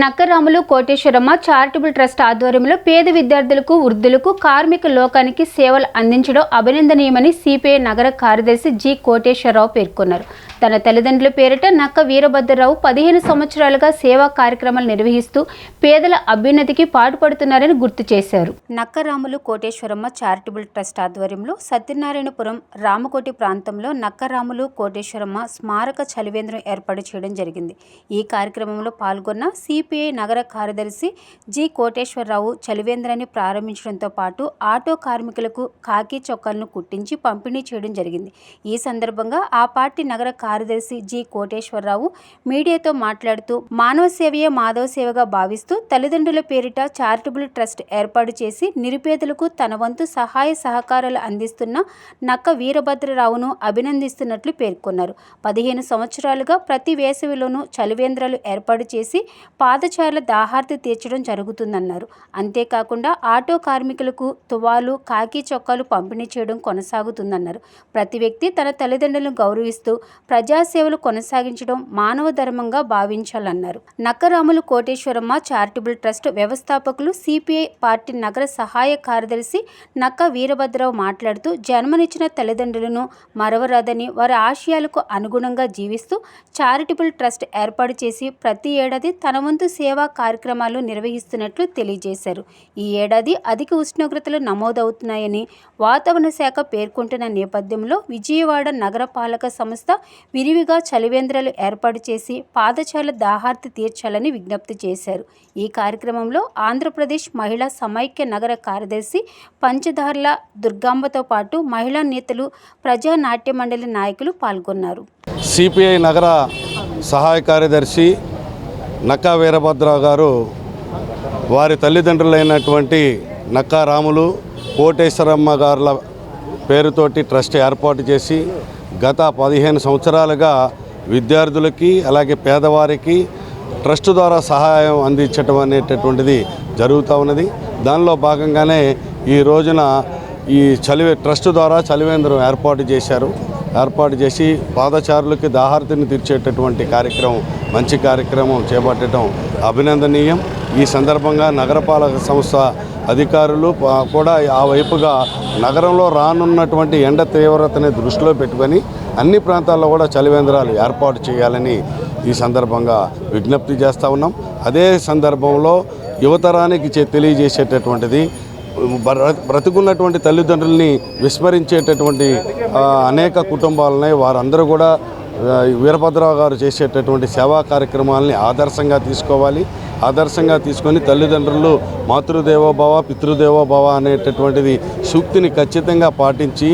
నక్కరాములు కోటేశ్వరమ్మ చారిటబుల్ ట్రస్ట్ ఆధ్వర్యంలో పేద విద్యార్థులకు, వృద్ధులకు, కార్మిక లోకానికి సేవలు అందించడం అభినందనీయమని సిపిఐ నగర కార్యదర్శి జి కోటేశ్వరరావు పేర్కొన్నారు. తన తల్లిదండ్రుల పేరిట నక్క వీరభద్రరావు 15 సంవత్సరాలుగా సేవా కార్యక్రమాలు నిర్వహిస్తూ పేదల అభ్యున్నతికి పాటుపడుతున్నారని గుర్తు చేశారు. నక్కరాములు కోటేశ్వరమ్మ చారిటబుల్ ట్రస్ట్ ఆధ్వర్యంలో సత్యనారాయణపురం రామకోటి ప్రాంతంలో నక్కరాములు కోటేశ్వరమ్మ స్మారక చలివేంద్రం ఏర్పాటు చేయడం జరిగింది. ఈ కార్యక్రమంలో పాల్గొన్న సిపిఐ నగర కార్యదర్శి జి కోటేశ్వరరావు చలివేంద్రాన్ని ప్రారంభించడంతో పాటు ఆటో కార్మికులకు కాకి చొక్కాలను కుట్టించి పంపిణీ చేయడం జరిగింది. ఈ సందర్భంగా ఆ పార్టీ నగర కార్యదర్శి జి కోటేశ్వరరావు మీడియాతో మాట్లాడుతూ మానవ సేవయే మాధవ సేవగా భావిస్తూ తల్లిదండ్రుల పేరిట చారిటబుల్ ట్రస్ట్ ఏర్పాటు చేసి నిరుపేదలకు తన వంతు సహాయ సహకారాలు అందిస్తున్న నక్క వీరభద్రరావును అభినందిస్తున్నట్లు పేర్కొన్నారు. 15 సంవత్సరాలుగా ప్రతి వేసవిలోనూ చలివేంద్రాలు ఏర్పాటు చేసి పాదచారుల దాహార్తి తీర్చడం జరుగుతుందన్నారు. అంతేకాకుండా ఆటో కార్మికులకు తువాలు, కాకి చొక్కాలు పంపిణీ చేయడం కొనసాగుతుందన్నారు. ప్రతి వ్యక్తి తన తల్లిదండ్రులను గౌరవిస్తూ ప్రజాసేవలు కొనసాగించడం మానవ ధర్మంగా భావించాలన్నారు. నక్కరాములు కోటేశ్వరమ్మ చారిటబుల్ ట్రస్ట్ వ్యవస్థాపకులు సిపిఐ పార్టీ నగర సహాయ కార్యదర్శి నక్క వీరభద్రరావు మాట్లాడుతూ జన్మనిచ్చిన తల్లిదండ్రులను మరవరాదని, వారి ఆశయాలకు అనుగుణంగా జీవిస్తూ చారిటబుల్ ట్రస్ట్ ఏర్పాటు చేసి ప్రతి ఏడాది తన వంతు సేవా కార్యక్రమాలు నిర్వహిస్తున్నట్లు తెలియజేశారు. ఈ ఏడాది అధిక ఉష్ణోగ్రతలు నమోదవుతున్నాయని వాతావరణ శాఖ పేర్కొంటున్న నేపథ్యంలో విజయవాడ నగరపాలక సంస్థ విరివిగా చలివేంద్రాలు ఏర్పాటు చేసి పాదచారుల దాహార్తి తీర్చాలని విజ్ఞప్తి చేశారు. ఈ కార్యక్రమంలో ఆంధ్రప్రదేశ్ మహిళా సమైక్య నగర కార్యదర్శి పంచదార్ల దుర్గాంబతో పాటు మహిళా నేతలు, ప్రజా నాట్య మండలి నాయకులు పాల్గొన్నారు. సిపిఐ నగర సహాయ కార్యదర్శి నక్కా వీరభద్రరావు గారు వారి తల్లిదండ్రులైనటువంటి నక్కా రాములు కోటేశ్వరమ్మ గారుల పేరుతోటి ట్రస్ట్ ఏర్పాటు చేసి గత 15 సంవత్సరాలుగా విద్యార్థులకి అలాగే పేదవారికి ట్రస్ట్ ద్వారా సహాయం అందించడం అనేటటువంటిది జరుగుతూ ఉన్నది. దానిలో భాగంగానే ఈ రోజున ఈ ట్రస్ట్ ద్వారా చలివేంద్రం ఏర్పాటు చేసి పాదచారులకి దాహార్తిని తీర్చేటటువంటి కార్యక్రమం, మంచి కార్యక్రమం చేపట్టడం అభినందనీయం. ఈ సందర్భంగా నగరపాలక సంస్థ అధికారులు కూడా ఆ వైపుగా నగరంలో రానున్నటువంటి ఎండ తీవ్రతని దృష్టిలో పెట్టుకొని అన్ని ప్రాంతాల్లో కూడా చలివేంద్రాలు ఏర్పాటు చేయాలని ఈ సందర్భంగా విజ్ఞప్తి చేస్తూ ఉన్నాం. అదే సందర్భంలో యువతరానికి తెలియజేసేటటువంటిది బ్రతుకున్నటువంటి తల్లిదండ్రుల్ని విస్మరించేటటువంటి అనేక కుటుంబాలు ఉన్నాయి. వారందరూ కూడా వీరభద్రరావు గారు చేసేటటువంటి సేవా కార్యక్రమాలని ఆదర్శంగా తీసుకోవాలి. ఆదర్శంగా తీసుకొని తల్లిదండ్రులు మాతృదేవోభవ, పితృదేవోభవ అనేటటువంటిది సూక్తిని ఖచ్చితంగా పాటించి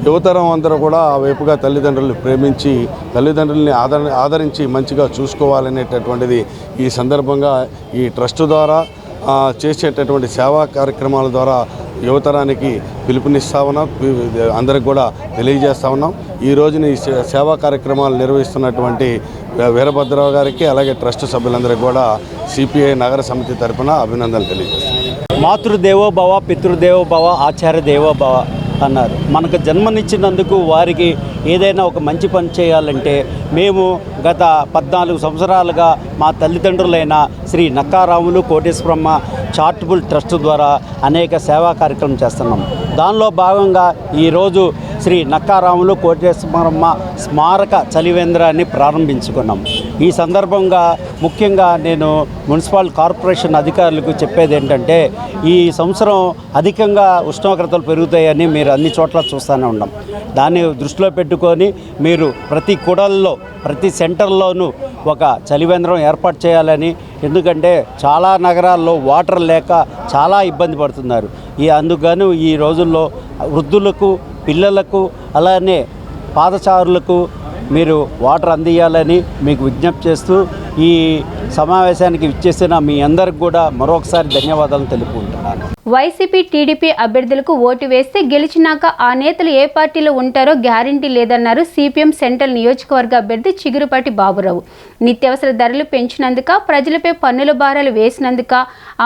యువతరం అందరూ కూడా ఆ వైపుగా తల్లిదండ్రులను ప్రేమించి తల్లిదండ్రుల్ని ఆదరించి మంచిగా చూసుకోవాలనేటటువంటిది ఈ సందర్భంగా ఈ ట్రస్ట్ ద్వారా చేసేటటువంటి సేవా కార్యక్రమాల ద్వారా యువతరానికి పిలుపునిస్తా ఉన్నాం, అందరికి కూడా తెలియజేస్తూ ఉన్నాం. ఈ రోజున ఈ సేవా కార్యక్రమాలు నిర్వహిస్తున్నటువంటి వీరభద్రరావు గారికి అలాగే ట్రస్ట్ సభ్యులందరికీ కూడా సిపిఐ నగర సమితి తరఫున అభినందనలు తెలియజేస్తాం. మాతృదేవోభవ, పితృదేవోభవ, ఆచార్య దేవోభవ అన్నారు. మనకు జన్మనిచ్చినందుకు వారికి ఏదైనా ఒక మంచి పని చేయాలంటే మేము గత 14 సంవత్సరాలుగా మా తల్లిదండ్రులైన శ్రీ నక్కారాములు కోటేశ్వరమ్మ చారిటబుల్ ట్రస్ట్ ద్వారా అనేక సేవా కార్యక్రమం చేస్తున్నాం. దానిలో భాగంగా ఈరోజు శ్రీ నక్కారాములు కోటేశ్వరమ్మ స్మారక చలివేంద్రాన్ని ప్రారంభించుకున్నాం. ఈ సందర్భంగా ముఖ్యంగా నేను మున్సిపల్ కార్పొరేషన్ అధికారులకు చెప్పేది ఏంటంటే ఈ సంవత్సరం అధికంగా ఉష్ణోగ్రతలు పెరుగుతాయని మీరు అన్ని చోట్ల చూస్తూనే ఉన్నాం. దాన్ని దృష్టిలో పెట్టుకొని మీరు ప్రతి కుడల్లో, ప్రతి సెంటర్లోనూ ఒక చలివేంద్రం ఏర్పాటు చేయాలని, ఎందుకంటే చాలా నగరాల్లో వాటర్ లేక చాలా ఇబ్బంది పడుతున్నారు. అందుకని ఈ రోజుల్లో వృద్ధులకు, పిల్లలకు అలానే పాదచారులకు మీరు వాటర్ అందియాలని మీకు విజ్ఞప్తి చేస్తూ ఈ సమావేశానికి విచ్చేసిన మీ అందరికి కూడా మరొకసారి ధన్యవాదాలు తెలుపుకుంటున్నాను. వైసీపీ, టీడీపీ అభ్యర్థులకు ఓటు వేస్తే గెలిచినాక ఆ నేతలు ఏ పార్టీలో ఉంటారో గ్యారంటీ లేదన్నారు సిపిఎం సెంట్రల్ నియోజకవర్గ అభ్యర్థి చిగురుపాటి బాబురావు. నిత్యావసర ధరలు పెంచినందుక, ప్రజలపై పన్నుల భారాలు వేసినందుక,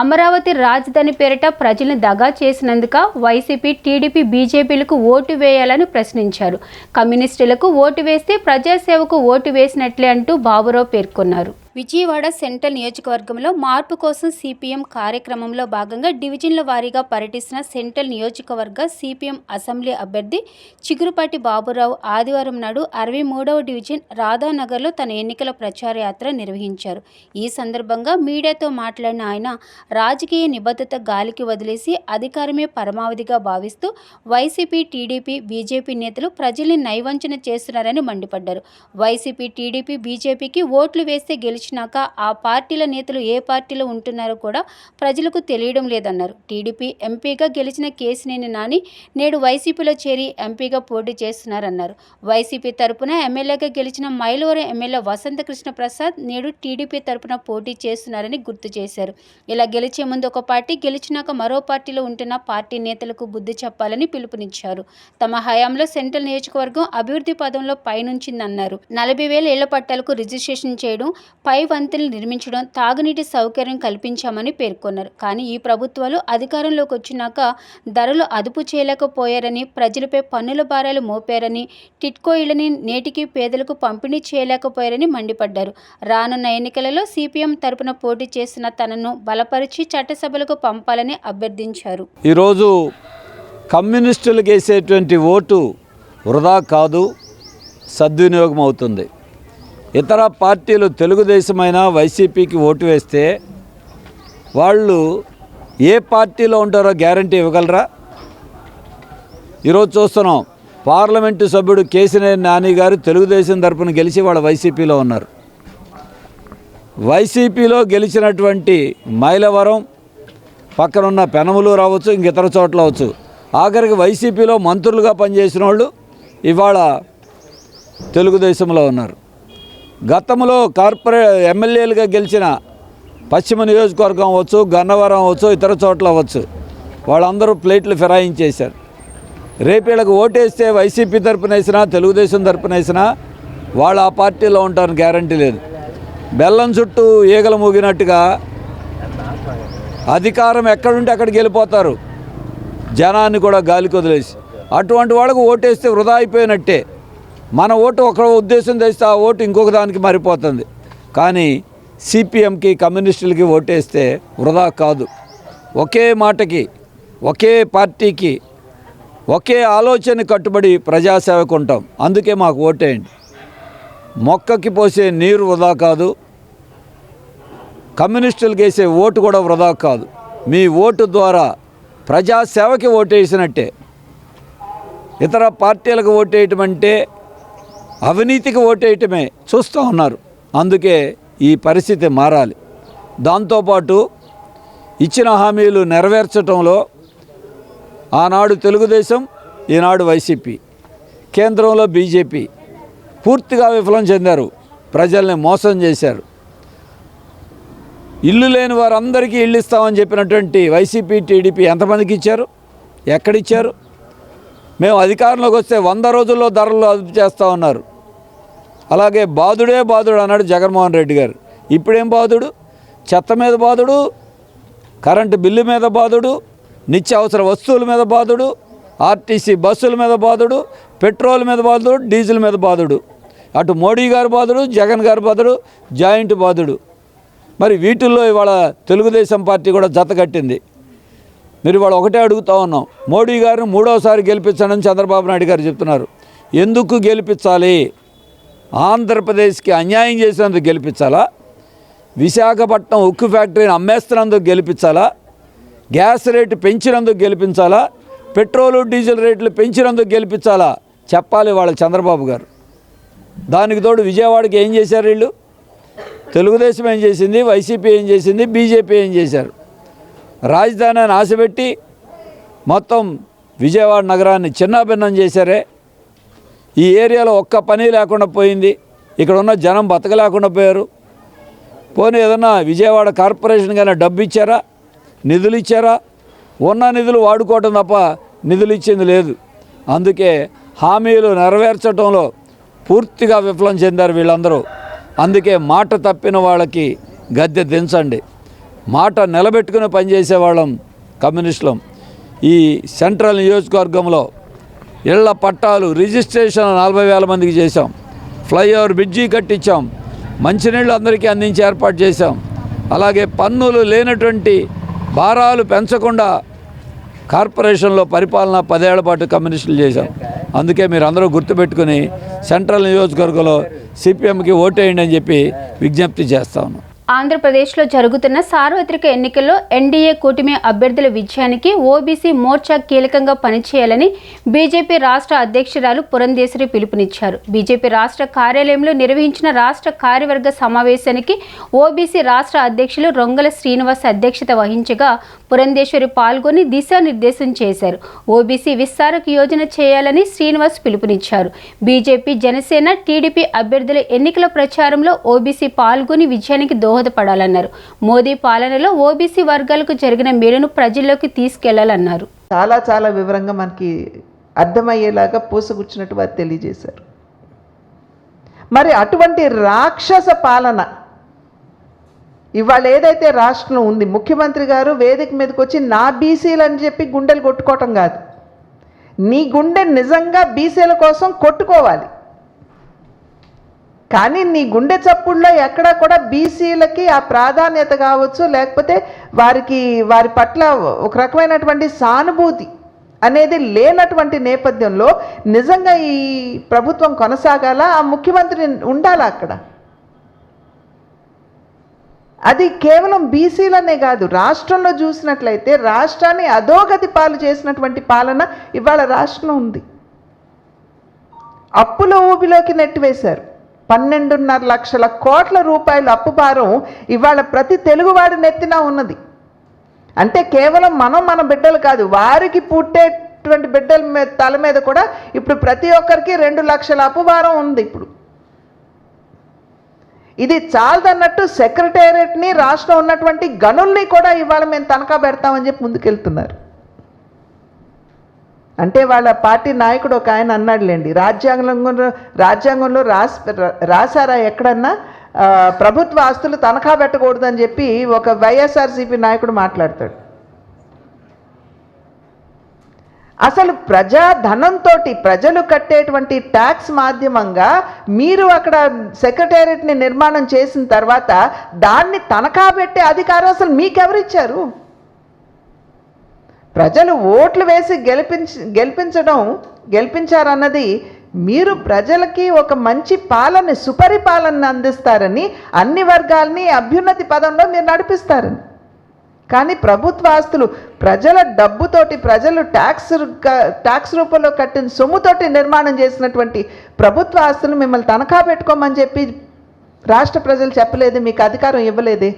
అమరావతి రాజధాని పేరిట ప్రజలను దగా చేసినందుక వైసీపీ, టీడీపీ, బీజేపీలకు ఓటు వేయాలని ప్రశ్నించారు. కమ్యూనిస్టులకు ఓటు వేస్తే ప్రజాసేవకు ఓటు వేసినట్లే అంటూ బాబురావు పేర్కొన్నారు. విజయవాడ సెంట్రల్ నియోజకవర్గంలో మార్పు కోసం సిపిఎం కార్యక్రమంలో భాగంగా డివిజన్ల వారీగా పర్యటిస్తున్న సెంట్రల్ నియోజకవర్గ సిపిఎం అసెంబ్లీ అభ్యర్థి చిగురుపాటి బాబురావు ఆదివారం నాడు 63వ డివిజన్ రాధానగర్లో తన ఎన్నికల ప్రచార యాత్ర నిర్వహించారు. ఈ సందర్భంగా మీడియాతో మాట్లాడిన ఆయన రాజకీయ నిబద్ధత గాలికి వదిలేసి అధికారమే పరమావధిగా భావిస్తూ వైసీపీ, టీడీపీ, బీజేపీ నేతలు ప్రజల్ని నైవంచన చేస్తున్నారని మండిపడ్డారు. వైసీపీ, టీడీపీ, బీజేపీకి ఓట్లు వేస్తే గెలిచినాక ఆ పార్టీల నేతలు ఏ పార్టీలో ఉంటున్నారో కూడా ప్రజలకు తెలియడం లేదన్నారు. టీడీపీ ఎంపీగా గెలిచిన కేశినేని నాని నేడు వైసీపీలో చేరి ఎంపీగా పోటీ చేస్తున్నారన్నారు. వైసీపీ తరపున ఎమ్మెల్యేగా గెలిచిన మైలవరం ఎమ్మెల్యే వసంతకృష్ణ ప్రసాద్ నేడు టీడీపీ తరపున పోటీ చేస్తున్నారని గుర్తు చేశారు. ఇలా గెలిచే ముందు ఒక పార్టీ, గెలిచినాక మరో పార్టీలో ఉంటున్న పార్టీ నేతలకు బుద్ధి చెప్పాలని పిలుపునిచ్చారు. తమ హయాంలో సెంట్రల్ నియోజకవర్గం అభివృద్ధి పదంలో పయనుంచిందన్నారు. 40,000 ఇళ్ల పట్టాలకు రిజిస్ట్రేషన్ చేయడం, పై వంతెనలు నిర్మించడం, తాగునీటి సౌకర్యం కల్పించామని పేర్కొన్నారు. కానీ ఈ ప్రభుత్వాలు అధికారంలోకి వచ్చినాక ధరలు అదుపు చేయలేకపోయారని, ప్రజలపై పన్నుల భారాలు మోపారని, టిట్కో ఇళ్లని నేటికి పేదలకు పంపిణీ చేయలేకపోయారని మండిపడ్డారు. రానున్న ఎన్నికలలో సిపిఎం తరపున పోటీ చేస్తున్న తనను బలపరిచి చట్టసభలకు పంపాలని అభ్యర్థించారు. ఈరోజు కమ్యూనిస్టులకు వేసేటువంటి ఓటు వృధా కాదు, సద్వినియోగం అవుతుంది. ఇతర పార్టీలు తెలుగుదేశమైనా వైసీపీకి ఓటు వేస్తే వాళ్ళు ఏ పార్టీలో ఉంటారో గ్యారంటీ ఇవ్వగలరా? ఈరోజు చూస్తున్నాం, పార్లమెంటు సభ్యుడు కేశినేని నాని గారు తెలుగుదేశం తరపున గెలిచి వాళ్ళ వైసీపీలో ఉన్నారు. వైసీపీలో గెలిచినటువంటి మైలవరం పక్కనున్న పెనమలు రావచ్చు, ఇంక ఇతర చోట్ల అవచ్చు, ఆఖరికి వైసీపీలో మంత్రులుగా పనిచేసిన వాళ్ళు ఇవాళ తెలుగుదేశంలో ఉన్నారు. గతంలో ఎమ్మెల్యేలుగా గెలిచిన పశ్చిమ నియోజకవర్గం అవ్వచ్చు, గన్నవరం అవ్వచ్చు, ఇతర చోట్ల అవ్వచ్చు, వాళ్ళందరూ ప్లేట్లు ఫిరాయించేశారు. రేపు వీళ్ళకి ఓటేస్తే వైసీపీ తరపున వేసినా తెలుగుదేశం తరపున వేసినా వాళ్ళు ఆ పార్టీలో ఉంటారని గ్యారంటీ లేదు. బెల్లం చుట్టూ ఈగలు మూగినట్టుగా అధికారం ఎక్కడుంటే అక్కడికి వెళ్ళిపోతారు, జనాన్ని కూడా గాలికి వదిలేసి. అటువంటి వాళ్ళకు ఓటేస్తే వృధా అయిపోయినట్టే. మన ఓటు ఒక ఉద్దేశం తెస్తే ఆ ఓటు ఇంకొక దానికి మారిపోతుంది. కానీ సిపిఎంకి, కమ్యూనిస్టులకి ఓటేస్తే వృధా కాదు. ఒకే మాటకి, ఒకే పార్టీకి, ఒకే ఆలోచన కట్టుబడి ప్రజాసేవకు ఉంటాం. అందుకే మాకు ఓటేయండి. మొక్కకి పోసే నీరు వృధా కాదు, కమ్యూనిస్టులకు వేసే ఓటు కూడా వృధా కాదు. మీ ఓటు ద్వారా ప్రజాసేవకి ఓటేసినట్టే. ఇతర పార్టీలకు ఓటేయటం అంటే అవినీతికి ఓటేయటమే చూస్తూ ఉన్నారు. అందుకే ఈ పరిస్థితి మారాలి. దాంతోపాటు ఇచ్చిన హామీలు నెరవేర్చడంలో ఆనాడు తెలుగుదేశం, ఈనాడు వైసీపీ, కేంద్రంలో బీజేపీ పూర్తిగా విఫలం చెందారు. ప్రజల్ని మోసం చేశారు. ఇల్లు లేని వారందరికీ ఇల్లు ఇస్తామని చెప్పినటువంటి వైసీపీ, టీడీపీ ఎంతమందికి ఇచ్చారు? ఎక్కడిచ్చారు? మేము అధికారంలోకి వస్తే 100 రోజుల్లో ధరలు అదుపు చేస్తూ ఉన్నారు. అలాగే బాధుడే బాధుడు అన్నాడు జగన్మోహన్ రెడ్డి గారు. ఇప్పుడేం బాధుడు? చెత్త మీద బాధుడు, కరెంటు బిల్లు మీద బాధుడు, నిత్యావసర వస్తువుల మీద బాధుడు, ఆర్టీసీ బస్సుల మీద బాధుడు, పెట్రోల్ మీద బాధుడు, డీజిల్ మీద బాధుడు. అటు మోడీ గారు బాధుడు, జగన్ గారు బాధుడు, జాయింట్ బాధుడు. మరి వీటిల్లో ఇవాళ తెలుగుదేశం పార్టీ కూడా జత కట్టింది. మీరు ఇవాళ ఒకటే అడుగుతూ ఉన్నాం, మోడీ గారిని 3వసారి గెలిపించండి చంద్రబాబు నాయుడు గారు చెప్తున్నారు. ఎందుకు గెలిపించాలి? ఆంధ్రప్రదేశ్కి అన్యాయం చేసినందుకు గెలిపించాలా? విశాఖపట్నం ఉక్కు ఫ్యాక్టరీని అమ్మేస్తున్నందుకు గెలిపించాలా? గ్యాస్ రేటు పెంచినందుకు గెలిపించాలా? పెట్రోలు, డీజిల్ రేట్లు పెంచినందుకు గెలిపించాలా? చెప్పాలి వాళ్ళ చంద్రబాబు గారు. దానికి తోడు విజయవాడకి ఏం చేశారు వీళ్ళు? తెలుగుదేశం ఏం చేసింది, వైసీపీ ఏం చేసింది, బీజేపీ ఏం చేశారు? రాజధాని అని ఆశపెట్టి మొత్తం విజయవాడ నగరాన్ని చిన్నాభిన్నం చేశారే. ఈ ఏరియాలో ఒక్క పని లేకుండా పోయింది. ఇక్కడ ఉన్న జనం బతకలేకుండా పోయారు. పోనీ ఏదన్నా విజయవాడ కార్పొరేషన్ కానీ డబ్బు ఇచ్చారా? నిధులు ఇచ్చారా? ఉన్న నిధులు వాడుకోవటం తప్ప నిధులు ఇచ్చింది లేదు. అందుకే హామీలు నెరవేర్చడంలో పూర్తిగా విఫలం చెందారు వీళ్ళందరూ. అందుకే మాట తప్పిన వాళ్ళకి గద్దె దించండి. మాట నిలబెట్టుకుని పనిచేసే వాళ్ళం కమ్యూనిస్టులం. ఈ సెంట్రల్ నియోజకవర్గంలో ఇళ్ల పట్టాలు రిజిస్ట్రేషన్ 40,000 మందికి చేశాం. ఫ్లైఓవర్ బ్రిడ్జి కట్టించాం. మంచినీళ్ళు అందరికీ అందించి ఏర్పాటు చేశాం. అలాగే పన్నులు లేనటువంటి భారాలు పెంచకుండా కార్పొరేషన్లో పరిపాలన 10 ఏళ్ల పాటు కమ్యూనిస్టులు చేశాం. అందుకే మీరు అందరూ గుర్తుపెట్టుకుని సెంట్రల్ నియోజకవర్గంలో సిపిఎంకి ఓటేయండి అని చెప్పి విజ్ఞప్తి చేస్తా ఉన్నాం. ఆంధ్రప్రదేశ్లో జరుగుతున్న సార్వత్రిక ఎన్నికల్లో ఎన్డీఏ కూటమి అభ్యర్థుల విజయానికి ఓబీసీ మోర్చా కీలకంగా పనిచేయాలని బీజేపీ రాష్ట్ర అధ్యక్షురాలు పురంధేశ్వరి పిలుపునిచ్చారు. బీజేపీ రాష్ట్ర కార్యాలయంలో నిర్వహించిన రాష్ట్ర కార్యవర్గ సమావేశానికి ఓబీసీ రాష్ట్ర అధ్యక్షులు రొంగల శ్రీనివాస్ అధ్యక్షత వహించగా పురంధేశ్వరి పాల్గొని దిశానిర్దేశం చేశారు. ఓబీసీ విస్తారక యోజన చేయాలని శ్రీనివాస్ పిలుపునిచ్చారు. బీజేపీ, జనసేన, టీడీపీ అభ్యర్థుల ఎన్నికల ప్రచారంలో ఓబీసీ పాల్గొని విజయానికి దోహదపడాలన్నారు. మోదీ పాలనలో ఓబీసీ వర్గాలకు జరిగిన మేలును ప్రజల్లోకి తీసుకెళ్లాలన్నారు. చాలా వివరంగా మనకి అర్థమయ్యేలాగా పూసగుచ్చినట్టు వారు తెలియజేశారు. మరి అటువంటి రాక్షస పాలన ఇవాళ ఏదైతే రాష్ట్రంలో ఉంది, ముఖ్యమంత్రి గారు వేదిక మీదకి వచ్చి నా బీసీలు అని చెప్పి గుండెలు కొట్టుకోవటం కాదు, నీ గుండె నిజంగా బీసీల కోసం కొట్టుకోవాలి. కానీ నీ గుండె చప్పుడులో ఎక్కడా కూడా బీసీలకి ఆ ప్రాధాన్యత కావచ్చు, లేకపోతే వారి పట్ల ఒక రకమైనటువంటి సానుభూతి అనేది లేనటువంటి నేపథ్యంలో నిజంగా ఈ ప్రభుత్వం కొనసాగాల, ఆ ముఖ్యమంత్రి ఉండాలా అక్కడ. అది కేవలం బీసీలనే కాదు, రాష్ట్రంలో చూసినట్లయితే రాష్ట్రాన్ని అధోగతి పాలు చేసినటువంటి పాలన ఇవాళ రాష్ట్రంలో ఉంది. అప్పుల ఊబిలోకి నెట్టివేశారు. 12.5 లక్షల కోట్ల రూపాయల అప్పు భారం ఇవాళ ప్రతి తెలుగువాడి నెత్తిన ఉన్నది. అంటే కేవలం మన బిడ్డలు కాదు, వారికి పుట్టేటువంటి బిడ్డల తల మీద కూడా ఇప్పుడు ప్రతి ఒక్కరికి 2 లక్షల అప్పు భారం ఉంది. ఇప్పుడు ఇది చాలదన్నట్టు సెక్రటేరియట్ని, రాష్ట్రం ఉన్నటువంటి గనుల్ని కూడా ఇవాళ మేము తనఖా పెడతామని చెప్పి ముందుకెళ్తున్నారు. అంటే వాళ్ళ పార్టీ నాయకుడు ఒక ఆయన అన్నాడులేండి, రాజ్యాంగంలో రాశారా ఎక్కడన్నా ప్రభుత్వ ఆస్తులు తనఖా పెట్టకూడదని చెప్పి ఒక వైఎస్ఆర్సీపీ నాయకుడు మాట్లాడతాడు. అసలు ప్రజాధనంతో ప్రజలు కట్టేటువంటి ట్యాక్స్ మాధ్యమంగా మీరు అక్కడ సెక్రటేరియట్ని నిర్మాణం చేసిన తర్వాత దాన్ని తనఖా పెట్టే అధికారం అసలు మీకెవరిచ్చారు? ప్రజలు ఓట్లు వేసి గెలిపించారన్నది మీరు ప్రజలకి ఒక మంచి పాలన, సుపరిపాలన అందిస్తారని, అన్ని వర్గాల్ని అభ్యున్నతి పదంలో మీరు నడిపిస్తారని. కానీ ప్రభుత్వ ఆస్తులు ప్రజల డబ్బుతోటి, ప్రజలు ట్యాక్స్ రూపంలో కట్టిన సొమ్ముతోటి నిర్మాణం చేసినటువంటి ప్రభుత్వ ఆస్తులు మిమ్మల్ని తనఖా పెట్టుకోమని చెప్పి రాష్ట్ర ప్రజలు చెప్పలేదు, మీకు అధికారం ఇవ్వలేదే.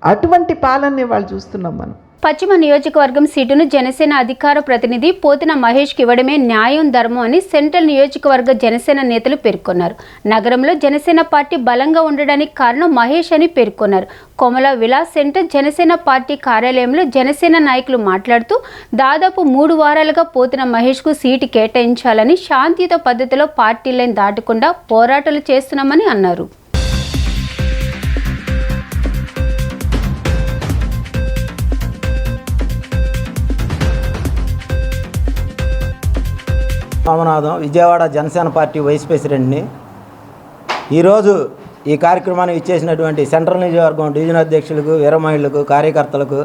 అటువంటి పాలనని వాళ్ళు చూస్తున్నాం మనం. పశ్చిమ నియోజకవర్గం సీటును జనసేన అధికార ప్రతినిధి పోతిన మహేష్కి ఇవ్వడమే న్యాయం, ధర్మం అని సెంట్రల్ నియోజకవర్గ జనసేన నేతలు పేర్కొన్నారు. నగరంలో జనసేన పార్టీ బలంగా ఉండడానికి కారణం మహేష్ అని పేర్కొన్నారు. కొమల విలాస్ సెంటర్ జనసేన పార్టీ కార్యాలయంలో జనసేన నాయకులు మాట్లాడుతూ దాదాపు 3 వారాలుగా పోతిన మహేష్కు సీటు కేటాయించాలని శాంతియుత పద్ధతిలో పార్టీ లైన్ దాటకుండా పోరాటాలు చేస్తున్నామని అన్నారు. రామనాథం, విజయవాడ జనసేన పార్టీ వైస్ ప్రెసిడెంట్ని. ఈరోజు ఈ కార్యక్రమాన్ని ఇచ్చేసినటువంటి సెంట్రల్ నియోజకవర్గం డివిజన్ అధ్యక్షులకు, వీరమహిళలకు, కార్యకర్తలకు,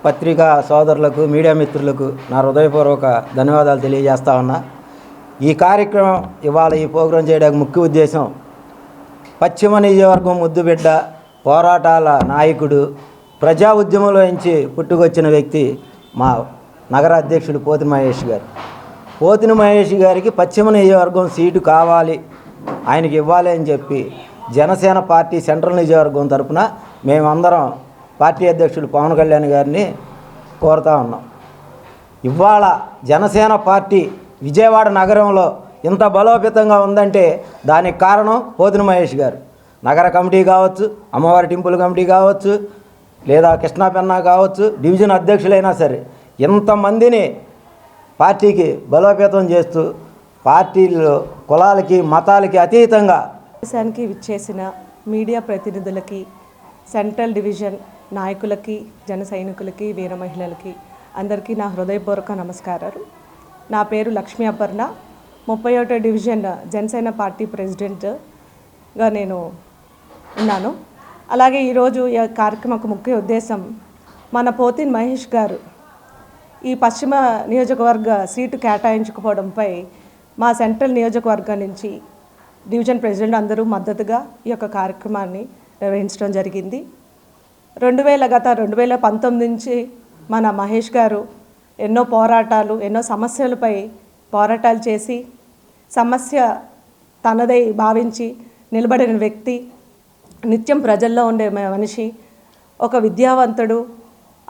పత్రికా సోదరులకు, మీడియా మిత్రులకు నా హృదయపూర్వక ధన్యవాదాలు తెలియజేస్తా ఉన్నా. ఈ కార్యక్రమం ఇవాళ ఈ ప్రోగ్రాం చేయడానికి ముఖ్య ఉద్దేశం, పశ్చిమ నియోజకవర్గం ముద్దుబిడ్డ, పోరాటాల నాయకుడు, ప్రజా ఉద్యమంలో నుంచి పుట్టుకొచ్చిన వ్యక్తి మా నగర అధ్యక్షుడు పోతిన మహేష్ గారు. పోతిన మహేష్ గారికి పశ్చిమ నియోజకవర్గం సీటు కావాలి, ఆయనకి ఇవ్వాలి అని చెప్పి జనసేన పార్టీ సెంట్రల్ నియోజకవర్గం తరఫున మేమందరం పార్టీ అధ్యక్షుడు పవన్ కళ్యాణ్ గారిని కోరుతా ఉన్నాం. ఇవాళ జనసేన పార్టీ విజయవాడ నగరంలో ఇంత బలోపేతంగా ఉందంటే దానికి కారణం పోతిన మహేష్ గారు. నగర కమిటీ కావచ్చు, అమ్మవారి టెంపుల్ కమిటీ కావచ్చు, లేదా కృష్ణా పెన్నా కావచ్చు, డివిజన్ అధ్యక్షులైనా సరే ఇంతమందిని పార్టీకి బలోపేతం చేస్తూ పార్టీలో కులాలకి, మతాలకి అతీతంగా దేశానికి విచ్చేసిన మీడియా ప్రతినిధులకి, సెంట్రల్ డివిజన్ నాయకులకి, జన సైనికులకి, వీర మహిళలకి అందరికీ నా హృదయపూర్వక నమస్కారాలు. నా పేరు లక్ష్మీ అపర్ణ, 31వ డివిజన్ జనసేన పార్టీ ప్రెసిడెంట్. గా నేను ఉన్నాను. అలాగే ఈరోజు ఈ కార్యక్రమం ముఖ్య ఉద్దేశం మన పోతిన్ మహేష్ గారు ఈ పశ్చిమ నియోజకవర్గ సీటు కేటాయించుకోవడంపై మా సెంట్రల్ నియోజకవర్గం నుంచి డివిజన్ ప్రెసిడెంట్ అందరూ మద్దతుగా ఈ యొక్క కార్యక్రమాన్ని నిర్వహించడం జరిగింది. 2019 నుంచి మన మహేష్ గారు ఎన్నో పోరాటాలు, ఎన్నో సమస్యలపై పోరాటాలు చేసి సమస్య తనదై భావించి నిలబడిన వ్యక్తి, నిత్యం ప్రజల్లో ఉండే మనిషి, ఒక విద్యావంతుడు.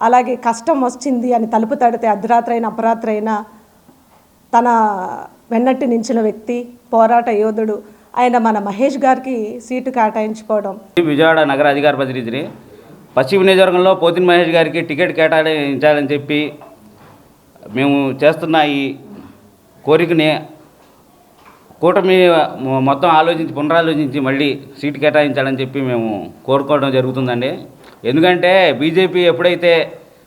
అలాగే కష్టం వచ్చింది అని తలుపు తడితే అర్ధరాత్రి అయినా అపరాత్రి అయినా తన వెన్నట్టి నిలిచిన వ్యక్తి, పోరాట యోధుడు ఆయన మన మహేష్ గారికి సీటు కేటాయించుకోవడం. విజయవాడ నగర అధికార ప్రతినిధిని పశ్చిమ నియోజకవర్గంలో పోతిన్ మహేష్ గారికి టికెట్ కేటాయించాలని చెప్పి మేము చేస్తున్న ఈ కోరికని కూటమి మొత్తం పునరాలోచించి మళ్ళీ సీటు కేటాయించాలని చెప్పి మేము కోరుకోవడం జరుగుతుందండి. ఎందుకంటే బీజేపీ ఎప్పుడైతే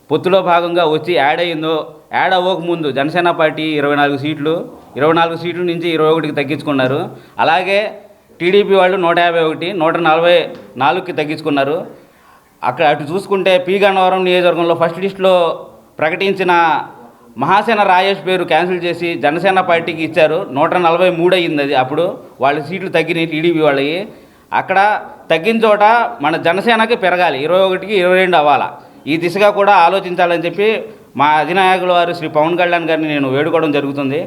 పొత్తులో భాగంగా వచ్చి యాడ్ అయ్యిందో, యాడ్ అవ్వకముందు జనసేన పార్టీ 24 సీట్ల నుంచి 21కి తగ్గించుకున్నారు. అలాగే టీడీపీ వాళ్ళు 151, 144కి తగ్గించుకున్నారు. అక్కడ అటు చూసుకుంటే పి గన్నవరం నియోజకవర్గంలో ఫస్ట్ లిస్టులో ప్రకటించిన మహాసేన రాజేష్ పేరు క్యాన్సిల్ చేసి జనసేన పార్టీకి ఇచ్చారు. 143 అయ్యింది అది. అప్పుడు వాళ్ళ సీట్లు తగ్గినాయి టీడీపీ వాళ్ళకి. అక్కడ తగ్గిన చోట మన జనసేనకి పెరగాలి, 21కి 22 అవ్వాలా. ఈ దిశగా కూడా ఆలోచించాలని చెప్పి మా అధినాయకుల వారు శ్రీ పవన్ కళ్యాణ్ గారిని నేను వేడుకోవడం జరుగుతుంది.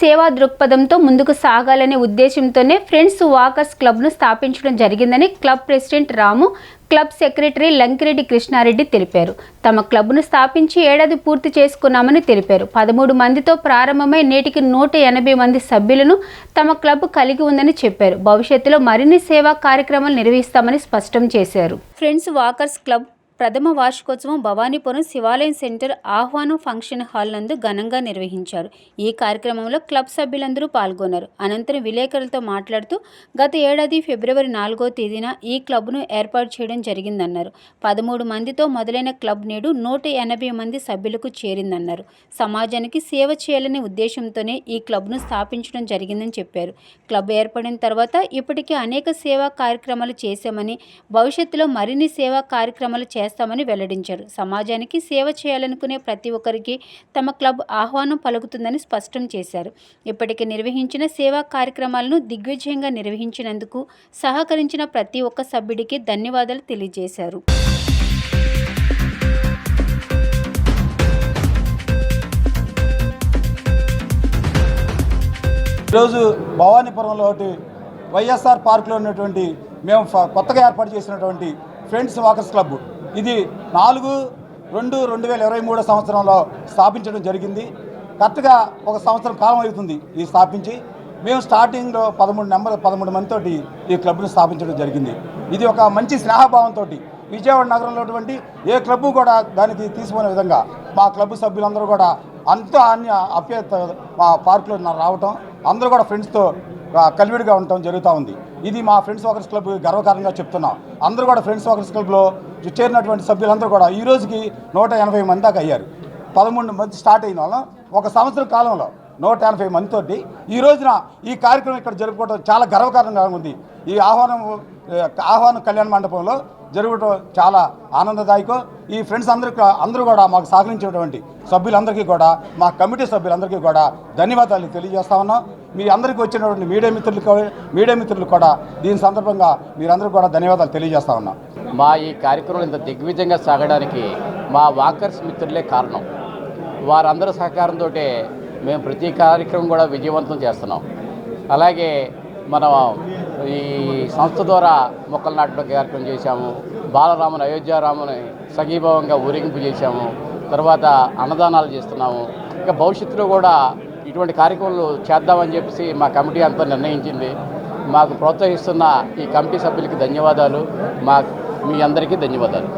సేవా దృక్పథంతో ముందుకు సాగాలనే ఉద్దేశంతోనే ఫ్రెండ్స్ వాకర్స్ క్లబ్ను స్థాపించడం జరిగిందని క్లబ్ ప్రెసిడెంట్ రాము, క్లబ్ సెక్రటరీ లంకిరెడ్డి కృష్ణారెడ్డి తెలిపారు. తమ క్లబ్ను స్థాపించి ఏడాది పూర్తి చేసుకున్నామని తెలిపారు. 13 మందితో ప్రారంభమై నేటికి 180 మంది సభ్యులను తమ క్లబ్ కలిగి ఉందని చెప్పారు. భవిష్యత్తులో మరిన్ని సేవా కార్యక్రమాలు నిర్వహిస్తామని స్పష్టం చేశారు. ఫ్రెండ్స్ వాకర్స్ క్లబ్ ప్రథమ వార్షికోత్సవం భవానీపురం శివాలయం సెంటర్ ఆహ్వానం ఫంక్షన్ హాల్ నందు ఘనంగా నిర్వహించారు. ఈ కార్యక్రమంలో క్లబ్ సభ్యులందరూ పాల్గొన్నారు. అనంతరం విలేకరులతో మాట్లాడుతూ గత ఏడాది ఫిబ్రవరి 4వ తేదీన ఈ క్లబ్ను ఏర్పాటు చేయడం జరిగిందన్నారు. 13 మందితో మొదలైన క్లబ్ నేడు 180 మంది సభ్యులకు చేరిందన్నారు. సమాజానికి సేవ చేయాలనే ఉద్దేశంతోనే ఈ క్లబ్ను స్థాపించడం జరిగిందని చెప్పారు. క్లబ్ ఏర్పడిన తర్వాత ఇప్పటికే అనేక సేవా కార్యక్రమాలు చేశామని, భవిష్యత్తులో మరిన్ని సేవా కార్యక్రమాలు చేస్తామని వెల్లడించారు. సమాజానికి సేవ చేయాలనుకునే ప్రతి ఒక్కరికి తమ క్లబ్ ఆహ్వానం పలుకుతుందని స్పష్టం చేశారు. ఇప్పటికే నిర్వహించిన సేవా కార్యక్రమాలను దిగ్విజయంగా నిర్వహించినందుకు సహకరించిన ప్రతి ఒక్క సభ్యుడికి ధన్యవాదాలు తెలియజేశారు. ఈరోజు భవానీపురంలో వైఎస్ఆర్ పార్కులో ఉన్నటువంటి మేము కొత్తగా ఏర్పాటు చేసినటువంటి ఫ్రెండ్స్ వాకర్స్ క్లబ్, ఇది 4/2/2023 సంవత్సరంలో స్థాపించడం జరిగింది. కరెక్ట్గా ఒక సంవత్సరం కాలం అవుతుంది ఇది స్థాపించి. మేము స్టార్టింగ్లో 13 మందితోటి ఈ క్లబ్ను స్థాపించడం జరిగింది. ఇది ఒక మంచి స్నేహభావంతో విజయవాడ నగరంలో ఉన్నటువంటి ఏ క్లబ్బు కూడా దానికి తీసుకునే విధంగా మా క్లబ్ సభ్యులందరూ కూడా అంతా అప్యత మా పార్కులో రావటం, అందరూ కూడా ఫ్రెండ్స్తో కలివిడిగా ఉండటం జరుగుతూ ఉంది. ఇది మా ఫ్రెండ్స్ వాకర్స్ క్లబ్ గర్వకారణంగా చెప్తున్నాం. అందరూ కూడా ఫ్రెండ్స్ వాకర్స్ క్లబ్లో చేరినటువంటి సభ్యులందరూ కూడా ఈ రోజుకి 180 మంది దాకా అయ్యారు. 13 మంది స్టార్ట్ అయిన వాళ్ళం ఒక సంవత్సరం కాలంలో 180 మందితోటి ఈ రోజున ఈ కార్యక్రమం ఇక్కడ జరుపుకోవడం చాలా గర్వకారణంగా ఉంది. ఈ ఆహ్వానం కళ్యాణ మండపంలో జరగడం చాలా ఆనందదాయకం. ఈ ఫ్రెండ్స్ అందరూ కూడా మాకు సహకరించేటువంటి సభ్యులందరికీ కూడా, మా కమిటీ సభ్యులందరికీ కూడా ధన్యవాదాలు తెలియజేస్తా ఉన్నాం. మీ అందరికీ వచ్చినటువంటి మీడియా మిత్రులు కూడా దీని సందర్భంగా మీరందరూ కూడా ధన్యవాదాలు తెలియజేస్తా ఉన్నాం. మా ఈ కార్యక్రమం ఇంత దిగ్విజయంగా సాగడానికి మా వాకర్స్ మిత్రులే కారణం. వారందరూ సహకారంతో మేము ప్రతి కార్యక్రమం కూడా విజయవంతం చేస్తున్నాం. అలాగే మనం ఈ సంస్థ ద్వారా మొక్కలు నాటడం కార్యక్రమం చేశాము. బాలరాముని అయోధ్యారాముని సగీభావంగా ఊరేగింపు చేశాము. తర్వాత అన్నదానాలు చేస్తున్నాము. ఇంకా భవిష్యత్తులో కూడా ఇటువంటి కార్యక్రమాలు చేద్దామని చెప్పేసి మా కమిటీ అంతా నిర్ణయించింది. మాకు ప్రోత్సహిస్తున్న ఈ కమిటీ సభ్యులకి ధన్యవాదాలు. మీ అందరికీ ధన్యవాదాలు.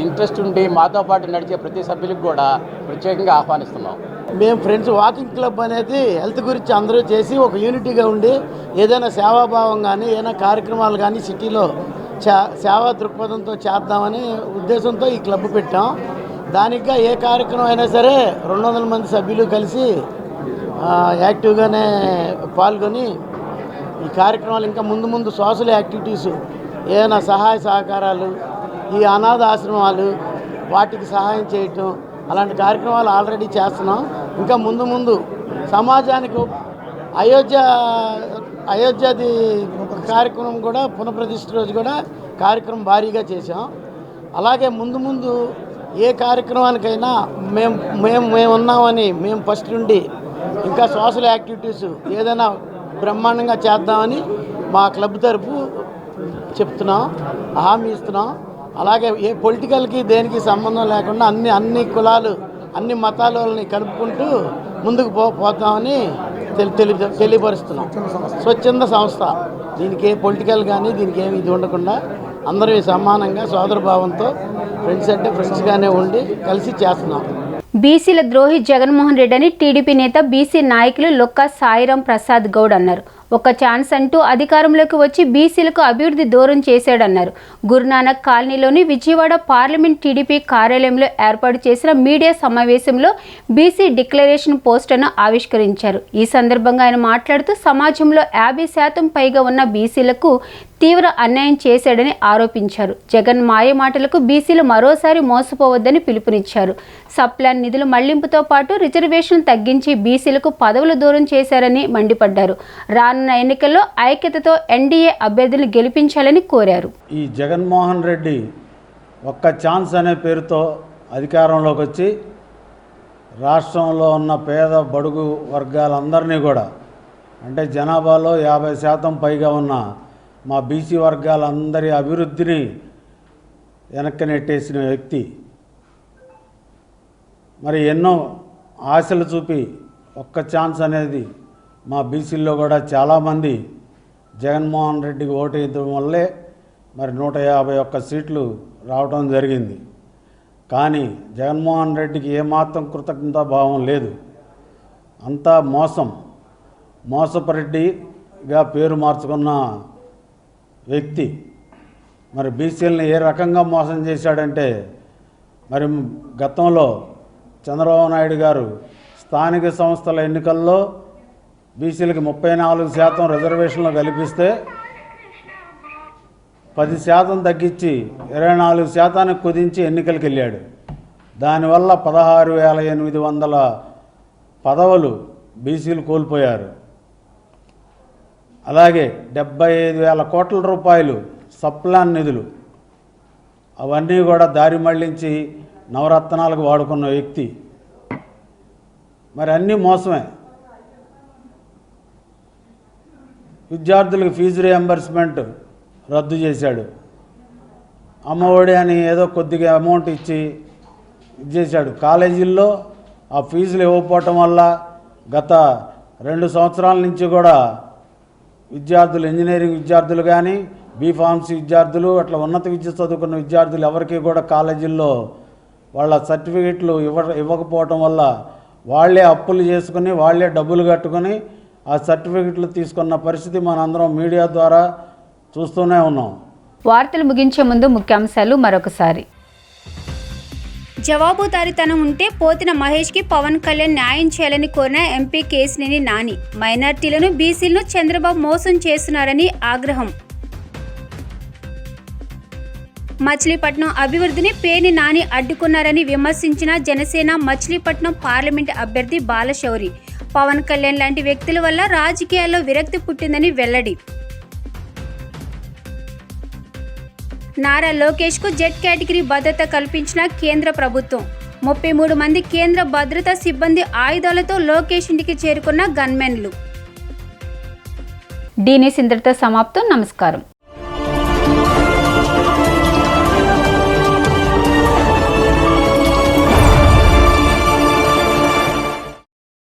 ఇంట్రెస్ట్ ఉండి మాతో పాటు నడిచే ప్రతి సభ్యులకు కూడా ప్రత్యేకంగా ఆహ్వానిస్తున్నాం. మేము ఫ్రెండ్స్ వాకింగ్ క్లబ్ అనేది హెల్త్ గురించి అందరూ చేసి ఒక యూనిటీగా ఉండి ఏదైనా సేవాభావం కానీ ఏదైనా కార్యక్రమాలు కానీ సిటీలో సేవా దృక్పథంతో చేద్దామని ఉద్దేశంతో ఈ క్లబ్ పెట్టాం. దానిగా ఏ కార్యక్రమం అయినా సరే 200 మంది సభ్యులు కలిసి యాక్టివ్గానే పాల్గొని ఈ కార్యక్రమాలు ఇంకా ముందు ముందు సోషల్ యాక్టివిటీసు ఏదైనా సహాయ సహకారాలు, ఈ అనాథ ఆశ్రమాలు వాటికి సహాయం చేయటం అలాంటి కార్యక్రమాలు ఆల్రెడీ చేస్తున్నాం. ఇంకా ముందు ముందు సమాజానికి అయోధ్యది కార్యక్రమం కూడా పునఃప్రతిష్ఠ రోజు కూడా కార్యక్రమం భారీగా చేశాం. అలాగే ముందు ముందు ఏ కార్యక్రమానికైనా మేము ఉన్నామని మేము ఫస్ట్ నుండి ఇంకా సోషల్ యాక్టివిటీస్ ఏదైనా బ్రహ్మాండంగా చేద్దామని మా క్లబ్ తరపు చెప్తున్నాం, హామీ ఇస్తున్నాం. అలాగే ఏ పొలిటికల్కి దేనికి సంబంధం లేకుండా అన్ని కులాలు అన్ని మతాల వాళ్ళని కలుపుకుంటూ ముందుకు పోతామని తెలియపరుస్తున్నాం. స్వచ్ఛంద సంస్థ, దీనికి ఏ పొలిటికల్ కానీ దీనికి ఏమి ఇది ఉండకుండా అందరూ సమానంగా సోదరభావంతో ఫ్రెండ్స్ అంటే ఫ్రెండ్స్గానే ఉండి కలిసి చేస్తున్నాం. బీసీల ద్రోహి జగన్మోహన్ రెడ్డి అని టీడీపీ నేత బీసీ నాయకులు లొక్క సాయిరాం ప్రసాద్ గౌడ్ అన్నారు. ఒక్క ఛాన్స్ అంటూ అధికారంలోకి వచ్చి బీసీలకు అభివృద్ధి దూరం చేశాడన్నారు. గురునానక్ కాలనీలోని విజయవాడ పార్లమెంట్ టీడీపీ కార్యాలయంలో ఏర్పాటు చేసిన మీడియా సమావేశంలో బీసీ డిక్లరేషన్ పోస్టర్ను ఆవిష్కరించారు. ఈ సందర్భంగా ఆయన మాట్లాడుతూ సమాజంలో 50% పైగా ఉన్న బీసీలకు తీవ్ర అన్యాయం చేశాడని ఆరోపించారు. జగన్ మాయ మాటలకు బీసీలు మరోసారి మోసపోవద్దని పిలుపునిచ్చారు. సప్లాన్ నిధుల మళ్లింపుతో పాటు రిజర్వేషన్ తగ్గించి బీసీలకు పదవులు దూరం చేశారని మండిపడ్డారు. రానున్న ఎన్నికల్లో ఐక్యతతో ఎన్డీఏ అభ్యర్థులను గెలిపించాలని కోరారు. ఈ జగన్మోహన్ రెడ్డి ఒక్క ఛాన్స్ అనే పేరుతో అధికారంలోకి వచ్చి రాష్ట్రంలో ఉన్న పేద బడుగు వర్గాలందరినీ కూడా, అంటే జనాభాలో 50% పైగా ఉన్న మా బీసీ వర్గాలందరి అభివృద్ధిని వెనక్కి నెట్టేసిన వ్యక్తి. మరి ఎన్నో ఆశలు చూపి ఒక్క ఛాన్స్ అనేది మా బీసీల్లో కూడా చాలామంది జగన్మోహన్ రెడ్డికి ఓటు వేయడం వల్లే మరి 151 సీట్లు రావడం జరిగింది. కానీ జగన్మోహన్ రెడ్డికి ఏమాత్రం కృతజ్ఞతా భావం లేదు. అంతా మోసపరెడ్డిగా పేరు మార్చుకున్న వ్యక్తి. మరి బీసీలని ఏ రకంగా మోసం చేశాడంటే, మరి గతంలో చంద్రబాబు నాయుడు గారు స్థానిక సంస్థల ఎన్నికల్లో బీసీలకి 34% రిజర్వేషన్లు కల్పిస్తే 10% తగ్గించి 24% కుదించి ఎన్నికలకు వెళ్ళాడు. దానివల్ల 16,800 పదవులు బీసీలు కోల్పోయారు. అలాగే 75,000 కోట్ల రూపాయలు సప్లాన్ నిధులు అవన్నీ కూడా దారి మళ్లించి నవరత్నాలకు వాడుకున్న వ్యక్తి. మరి అన్నీ మోసమే. విద్యార్థులకు ఫీజు రియంబర్స్మెంట్ రద్దు చేశాడు. అమ్మఒడి అని ఏదో కొద్దిగా అమౌంట్ ఇచ్చి ఇది చేశాడు. కాలేజీల్లో ఆ ఫీజులు ఇవ్వకపోవటం వల్ల గత 2 సంవత్సరాల నుంచి కూడా విద్యార్థులు, ఇంజనీరింగ్ విద్యార్థులు కానీ, బీఫార్మసీ విద్యార్థులు, అట్లా ఉన్నత విద్య చదువుకున్న విద్యార్థులు ఎవరికి కూడా కాలేజీల్లో వాళ్ళ సర్టిఫికెట్లు ఇవ్వకపోవటం వల్ల వాళ్ళే అప్పులు చేసుకుని వాళ్ళే డబ్బులు కట్టుకొని ఆ సర్టిఫికెట్లు తీసుకున్న పరిస్థితి మనందరం మీడియా ద్వారా చూస్తూనే ఉన్నాం. వార్తలు ముగించే ముందు ముఖ్యాంశాలు మరొకసారి. జవాబుదారీతనం ఉంటే పోతిన మహేష్కి పవన్ కళ్యాణ్ న్యాయం చేయాలని కోరిన ఎంపీ కేశినేని నాని. మైనార్టీలను, బీసీలను చంద్రబాబు మోసం చేస్తున్నారని ఆగ్రహం. మచిలీపట్నం అభివృద్ధిని పేర్ని నాని అడ్డుకున్నారని విమర్శించిన జనసేన మచిలీపట్నం పార్లమెంట్ అభ్యర్థి బాలశౌరి. పవన్ కళ్యాణ్ లాంటి వ్యక్తుల వల్ల రాజకీయాల్లో విరక్తి పుట్టిందని వెల్లడి. నారా లోకేష్కు జెడ్ కేటగిరీ భద్రత కల్పించిన కేంద్ర ప్రభుత్వం. 33 మంది కేంద్ర భద్రతా సిబ్బంది ఆయుధాలతో లోకేష్ ఇంటికి చేరుకున్న గన్మెన్లు. డీనీ సిందర్తో సమాప్తం. నమస్కారం.